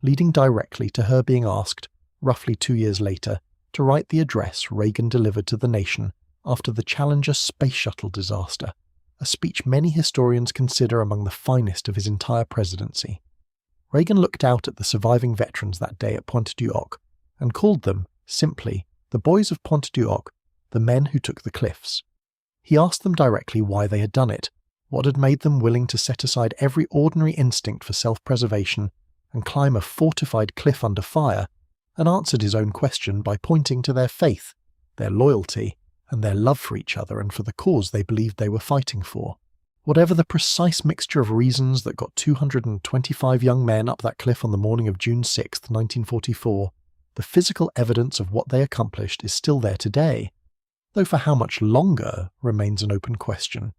leading directly to her being asked, roughly 2 years later, to write the address Reagan delivered to the nation after the Challenger space shuttle disaster, a speech many historians consider among the finest of his entire presidency. Reagan looked out at the surviving veterans that day at Pointe du Hoc and called them, simply, the boys of Pointe du Hoc, the men who took the cliffs. He asked them directly why they had done it, what had made them willing to set aside every ordinary instinct for self-preservation and climb a fortified cliff under fire, and answered his own question by pointing to their faith, their loyalty, and their love for each other and for the cause they believed they were fighting for. Whatever the precise mixture of reasons that got 225 young men up that cliff on the morning of June 6, 1944, the physical evidence of what they accomplished is still there today, though for how much longer remains an open question.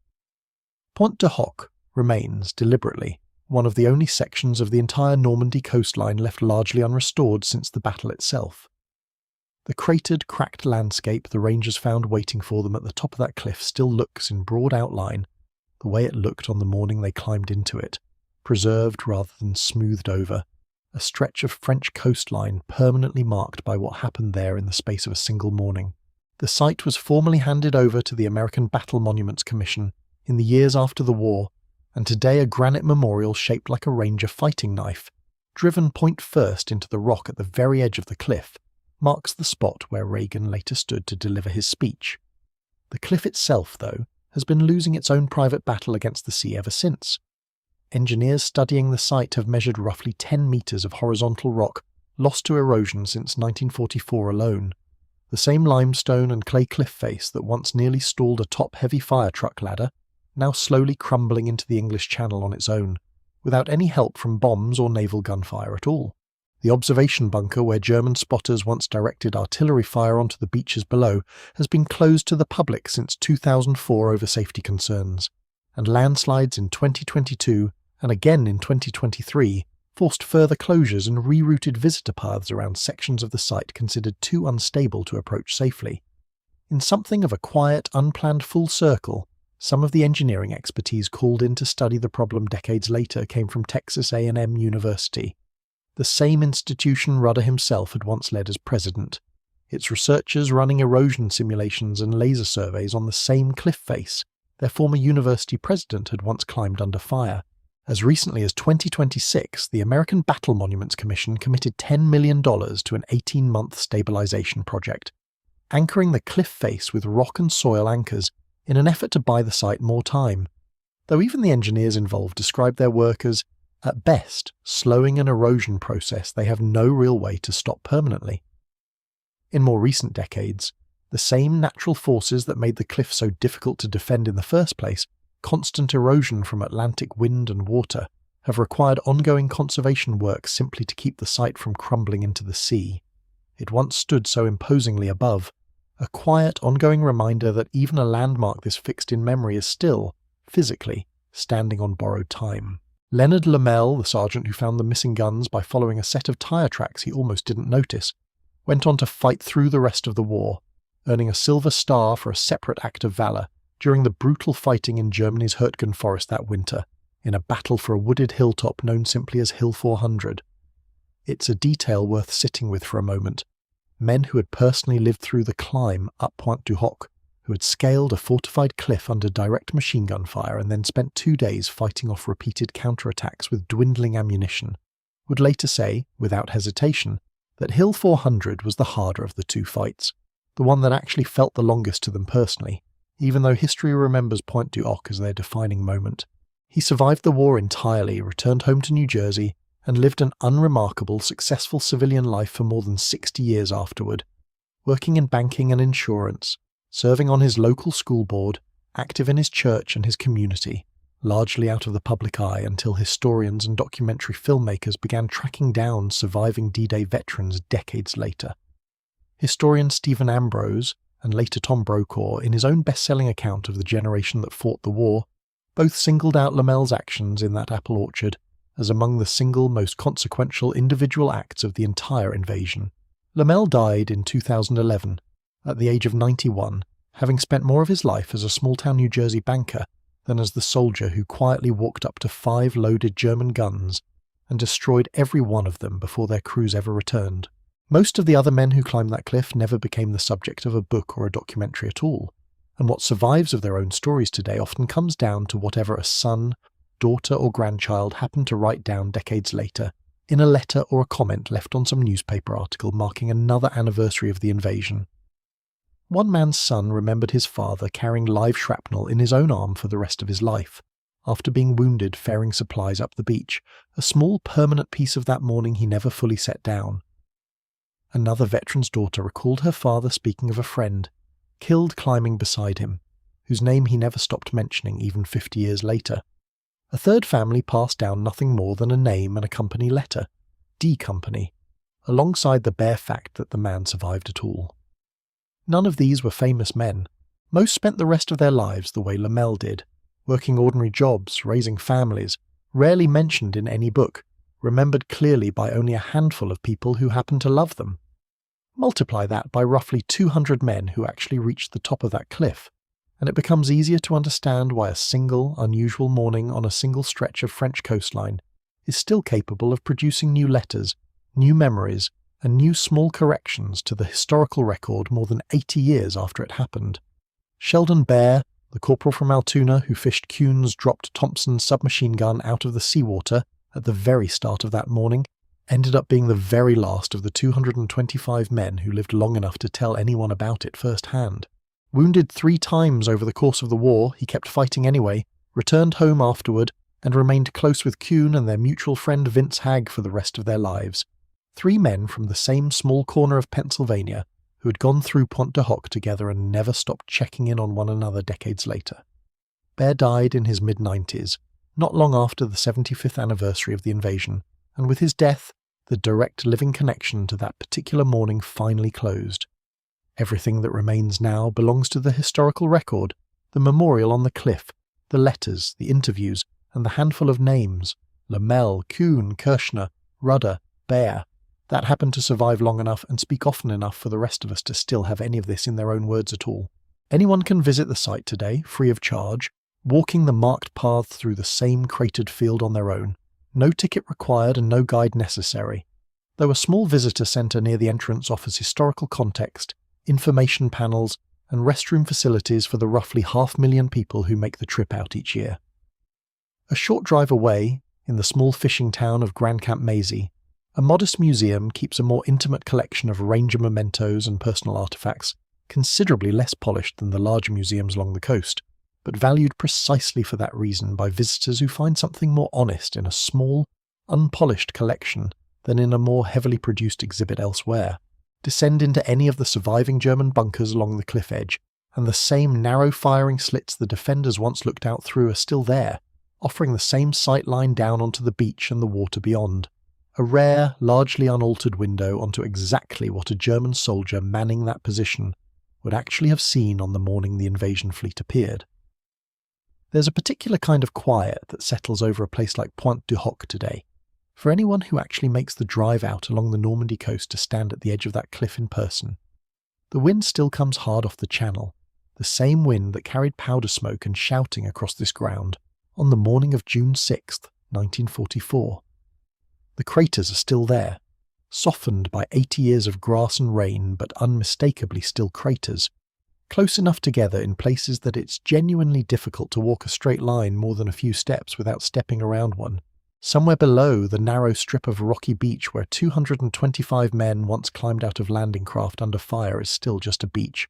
Pointe du Hoc remains, deliberately, one of the only sections of the entire Normandy coastline left largely unrestored since the battle itself. The cratered, cracked landscape the Rangers found waiting for them at the top of that cliff still looks in broad outline the way it looked on the morning they climbed into it, preserved rather than smoothed over, a stretch of French coastline permanently marked by what happened there in the space of a single morning. The site was formally handed over to the American Battle Monuments Commission in the years after the war, and today a granite memorial shaped like a Ranger fighting knife, driven point first into the rock at the very edge of the cliff, marks the spot where Reagan later stood to deliver his speech. The cliff itself, though, has been losing its own private battle against the sea ever since. Engineers studying the site have measured roughly 10 metres of horizontal rock lost to erosion since 1944 alone, the same limestone and clay cliff face that once nearly stalled a top-heavy fire truck ladder, now slowly crumbling into the English Channel on its own, without any help from bombs or naval gunfire at all. The observation bunker where German spotters once directed artillery fire onto the beaches below has been closed to the public since 2004 over safety concerns, and landslides in 2022 and again in 2023 forced further closures and rerouted visitor paths around sections of the site considered too unstable to approach safely. In something of a quiet, unplanned full circle, some of the engineering expertise called in to study the problem decades later came from Texas A&M University, the same institution Rudder himself had once led as president, its researchers running erosion simulations and laser surveys on the same cliff face their former university president had once climbed under fire. As recently as 2026, the American Battle Monuments Commission committed $10 million to an 18-month stabilization project, anchoring the cliff face with rock and soil anchors in an effort to buy the site more time, though even the engineers involved described their work as, at best, slowing an erosion process they have no real way to stop permanently. In more recent decades, the same natural forces that made the cliff so difficult to defend in the first place, constant erosion from Atlantic wind and water, have required ongoing conservation work simply to keep the site from crumbling into the sea. It once stood so imposingly above, a quiet, ongoing reminder that even a landmark this fixed in memory is still, physically, standing on borrowed time. Leonard Lamel, the sergeant who found the missing guns by following a set of tyre tracks he almost didn't notice, went on to fight through the rest of the war, earning a Silver Star for a separate act of valour during the brutal fighting in Germany's Hürtgen forest that winter, in a battle for a wooded hilltop known simply as Hill 400. It's a detail worth sitting with for a moment. Men who had personally lived through the climb up Pointe du Hoc, who had scaled a fortified cliff under direct machine gun fire and then spent 2 days fighting off repeated counterattacks with dwindling ammunition, would later say, without hesitation, that Hill 400 was the harder of the two fights, the one that actually felt the longest to them personally, even though history remembers Pointe du Hoc as their defining moment. He survived the war entirely, returned home to New Jersey, and lived an unremarkable, successful civilian life for more than 60 years afterward, working in banking and insurance, serving on his local school board, active in his church and his community, largely out of the public eye until historians and documentary filmmakers began tracking down surviving D-Day veterans decades later. Historian Stephen Ambrose, and later Tom Brokaw, in his own best-selling account of the generation that fought the war, both singled out Lamel's actions in that apple orchard as among the single most consequential individual acts of the entire invasion. Lamel died in 2011, at the age of 91, having spent more of his life as a small-town New Jersey banker than as the soldier who quietly walked up to 5 loaded German guns and destroyed every one of them before their crews ever returned. Most of the other men who climbed that cliff never became the subject of a book or a documentary at all, and what survives of their own stories today often comes down to whatever a son, daughter or grandchild happened to write down decades later, in a letter or a comment left on some newspaper article marking another anniversary of the invasion. One man's son remembered his father carrying live shrapnel in his own arm for the rest of his life, after being wounded ferrying supplies up the beach, a small permanent piece of that morning he never fully set down. Another veteran's daughter recalled her father speaking of a friend, killed climbing beside him, whose name he never stopped mentioning even 50 years later. A third family passed down nothing more than a name and a company letter, D Company, alongside the bare fact that the man survived at all. None of these were famous men. Most spent the rest of their lives the way Lamel did, working ordinary jobs, raising families, rarely mentioned in any book, remembered clearly by only a handful of people who happened to love them. Multiply that by roughly 200 men who actually reached the top of that cliff, and it becomes easier to understand why a single, unusual morning on a single stretch of French coastline is still capable of producing new letters, new memories, and new small corrections to the historical record more than 80 years after it happened. Sheldon Bear, the corporal from Altoona who fished Kuhn's dropped Thompson submachine gun out of the seawater at the very start of that morning, ended up being the very last of the 225 men who lived long enough to tell anyone about it firsthand. Wounded 3 times over the course of the war, he kept fighting anyway, returned home afterward, and remained close with Kuhn and their mutual friend Vince Hagg for the rest of their lives. 3 men from the same small corner of Pennsylvania who had gone through Pointe du Hoc together and never stopped checking in on one another decades later. Bear died in his mid-90s, not long after the 75th anniversary of the invasion, and with his death, the direct living connection to that particular morning finally closed. Everything that remains now belongs to the historical record, the memorial on the cliff, the letters, the interviews, and the handful of names, Lamel, Kuhn, Kirshner, Rudder, Bear, that happened to survive long enough and speak often enough for the rest of us to still have any of this in their own words at all. Anyone can visit the site today, free of charge, walking the marked paths through the same cratered field on their own. No ticket required and no guide necessary. Though a small visitor centre near the entrance offers historical context, information panels, and restroom facilities for the roughly 500,000 people who make the trip out each year. A short drive away, in the small fishing town of Grand Camp Maisie, a modest museum keeps a more intimate collection of ranger mementos and personal artefacts, considerably less polished than the larger museums along the coast, but valued precisely for that reason by visitors who find something more honest in a small, unpolished collection than in a more heavily produced exhibit elsewhere. Descend into any of the surviving German bunkers along the cliff edge, and the same narrow firing slits the defenders once looked out through are still there, offering the same sight line down onto the beach and the water beyond. A rare, largely unaltered window onto exactly what a German soldier manning that position would actually have seen on the morning the invasion fleet appeared. There's a particular kind of quiet that settles over a place like Pointe du Hoc today. For anyone who actually makes the drive out along the Normandy coast to stand at the edge of that cliff in person, the wind still comes hard off the channel, the same wind that carried powder smoke and shouting across this ground on the morning of June 6th, 1944. The craters are still there, softened by 80 years of grass and rain, but unmistakably still craters, close enough together in places that it's genuinely difficult to walk a straight line more than a few steps without stepping around one. Somewhere below the narrow strip of rocky beach where 225 men once climbed out of landing craft under fire is still just a beach.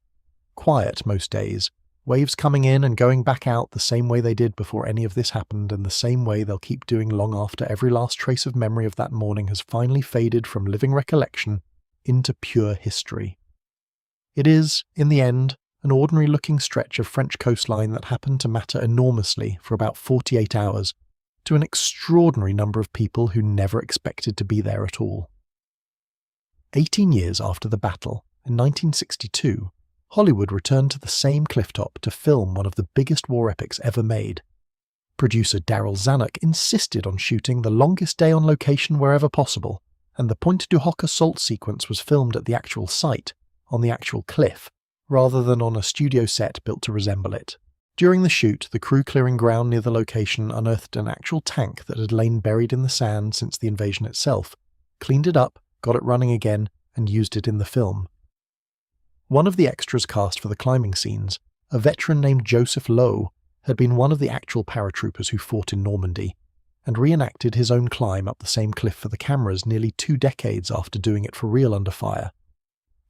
Quiet most days, waves coming in and going back out the same way they did before any of this happened, and the same way they'll keep doing long after every last trace of memory of that morning has finally faded from living recollection into pure history. It is, in the end, an ordinary-looking stretch of French coastline that happened to matter enormously for about 48 hours, to an extraordinary number of people who never expected to be there at all. 18 years after the battle, in 1962, Hollywood returned to the same clifftop to film one of the biggest war epics ever made. Producer Daryl Zanuck insisted on shooting the longest day on location wherever possible, and the Pointe du Hoc assault sequence was filmed at the actual site, on the actual cliff, rather than on a studio set built to resemble it. During the shoot, the crew clearing ground near the location unearthed an actual tank that had lain buried in the sand since the invasion itself, cleaned it up, got it running again, and used it in the film. One of the extras cast for the climbing scenes, a veteran named Joseph Lowe, had been one of the actual paratroopers who fought in Normandy, and reenacted his own climb up the same cliff for the cameras nearly 2 decades after doing it for real under fire.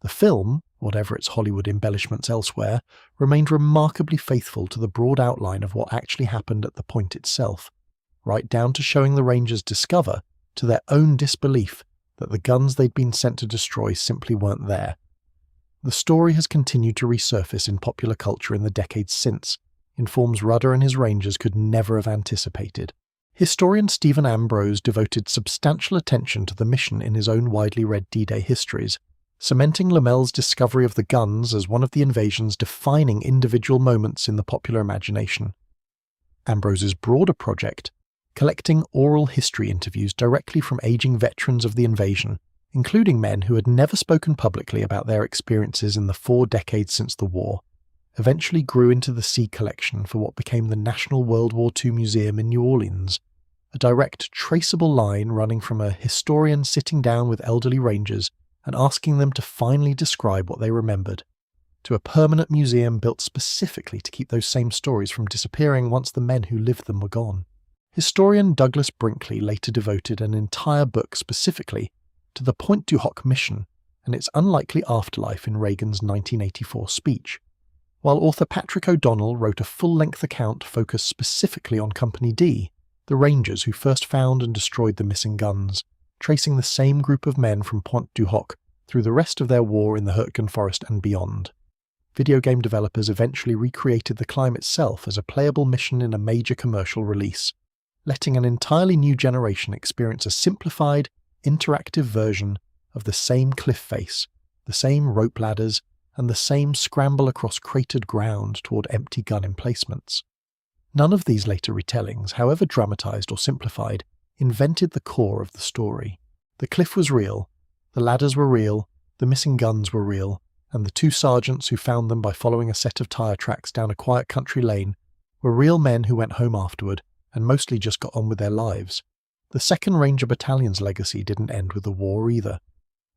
The film, whatever its Hollywood embellishments elsewhere, remained remarkably faithful to the broad outline of what actually happened at the point itself, right down to showing the Rangers discover, to their own disbelief, that the guns they'd been sent to destroy simply weren't there. The story has continued to resurface in popular culture in the decades since, in forms Rudder and his Rangers could never have anticipated. Historian Stephen Ambrose devoted substantial attention to the mission in his own widely read D-Day histories, cementing Lamell's discovery of the guns as one of the invasion's defining individual moments in the popular imagination. Ambrose's broader project, collecting oral history interviews directly from aging veterans of the invasion, including men who had never spoken publicly about their experiences in the 4 decades since the war, eventually grew into the C collection for what became the National World War II Museum in New Orleans, a direct, traceable line running from a historian sitting down with elderly Rangers and asking them to finally describe what they remembered, to a permanent museum built specifically to keep those same stories from disappearing once the men who lived them were gone. Historian Douglas Brinkley later devoted an entire book specifically to the Pointe du Hoc mission and its unlikely afterlife in Reagan's 1984 speech, while author Patrick O'Donnell wrote a full-length account focused specifically on Company D, the Rangers who first found and destroyed the missing guns, tracing the same group of men from Pointe du Hoc through the rest of their war in the Hurtgen Forest and beyond. Video game developers eventually recreated the climb itself as a playable mission in a major commercial release, letting an entirely new generation experience a simplified, interactive version of the same cliff face, the same rope ladders, and the same scramble across cratered ground toward empty gun emplacements. None of these later retellings, however dramatized or simplified, invented the core of the story. The cliff was real, the ladders were real, the missing guns were real, and the 2 sergeants who found them by following a set of tire tracks down a quiet country lane were real men who went home afterward and mostly just got on with their lives. The 2nd Ranger Battalion's legacy didn't end with the war either.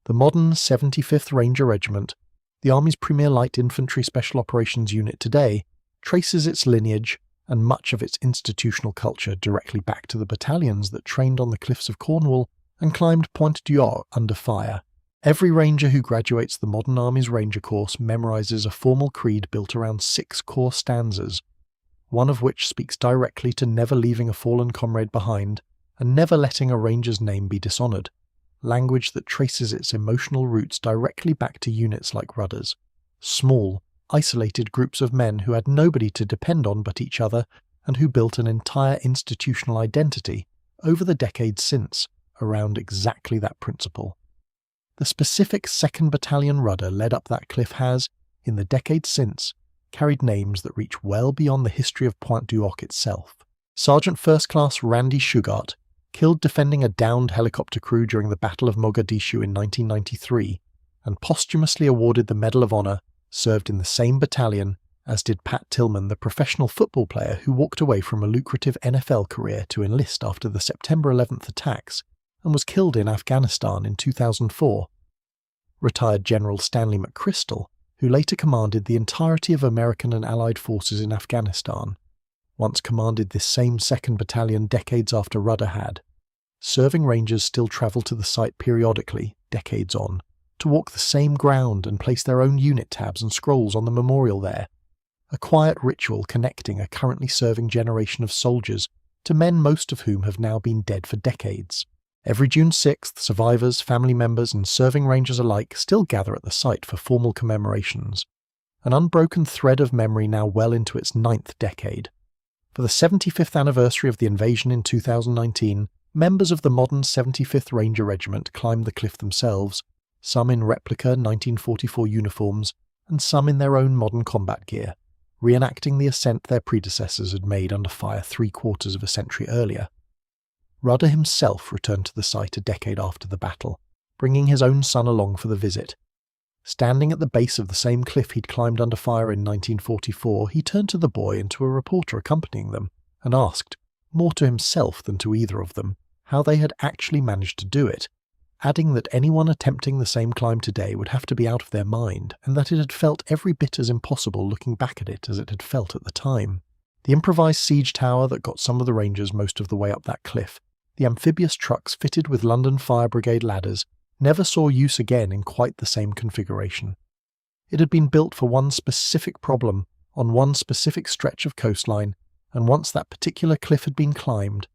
The modern 75th Ranger Regiment, the Army's premier light infantry special operations unit today, traces its lineage and much of its institutional culture directly back to the battalions that trained on the cliffs of Cornwall and climbed Pointe du Hoc under fire. Every Ranger who graduates the modern Army's Ranger course memorises a formal creed built around 6 core stanzas, one of which speaks directly to never leaving a fallen comrade behind and never letting a Ranger's name be dishonoured, language that traces its emotional roots directly back to units like Rudder's, small, isolated groups of men who had nobody to depend on but each other and who built an entire institutional identity over the decades since around exactly that principle. The specific 2nd Battalion Rudder led up that cliff has, in the decades since, carried names that reach well beyond the history of Pointe du Hoc itself. Sergeant First Class Randy Shugart, killed defending a downed helicopter crew during the Battle of Mogadishu in 1993, and posthumously awarded the Medal of Honor, served in the same battalion, as did Pat Tillman, the professional football player who walked away from a lucrative NFL career to enlist after the September 11th attacks and was killed in Afghanistan in 2004. Retired General Stanley McChrystal, who later commanded the entirety of American and Allied forces in Afghanistan, once commanded this same 2nd Battalion decades after Rudder had. Serving Rangers still travel to the site periodically, decades on, to walk the same ground and place their own unit tabs and scrolls on the memorial there, a quiet ritual connecting a currently serving generation of soldiers to men most of whom have now been dead for decades. Every June 6th, survivors, family members and serving Rangers alike still gather at the site for formal commemorations, an unbroken thread of memory now well into its 9th decade. For the 75th anniversary of the invasion in 2019, members of the modern 75th Ranger Regiment climbed the cliff themselves, some in replica 1944 uniforms and some in their own modern combat gear, reenacting the ascent their predecessors had made under fire 3/4 of a century earlier. Rudder himself returned to the site a decade after the battle, bringing his own son along for the visit. Standing at the base of the same cliff he'd climbed under fire in 1944, he turned to the boy and to a reporter accompanying them, and asked, more to himself than to either of them, how they had actually managed to do it, adding that anyone attempting the same climb today would have to be out of their mind, and that it had felt every bit as impossible looking back at it as it had felt at the time. The improvised siege tower that got some of the Rangers most of the way up that cliff, the amphibious trucks fitted with London Fire Brigade ladders, never saw use again in quite the same configuration. It had been built for one specific problem, on one specific stretch of coastline, and once that particular cliff had been climbed,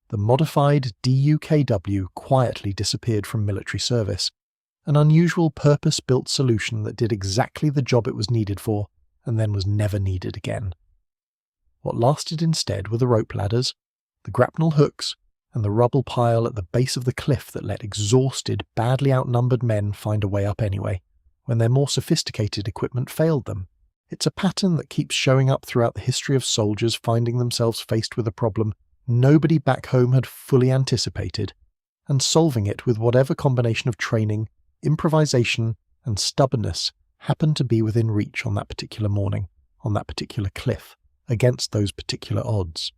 the modified DUKW quietly disappeared from military service, an unusual purpose-built solution that did exactly the job it was needed for, and then was never needed again. What lasted instead were the rope ladders, the grapnel hooks, and the rubble pile at the base of the cliff that let exhausted, badly outnumbered men find a way up anyway, when their more sophisticated equipment failed them. It's a pattern that keeps showing up throughout the history of soldiers finding themselves faced with a problem nobody back home had fully anticipated, and solving it with whatever combination of training, improvisation, and stubbornness happened to be within reach on that particular morning, on that particular cliff, against those particular odds.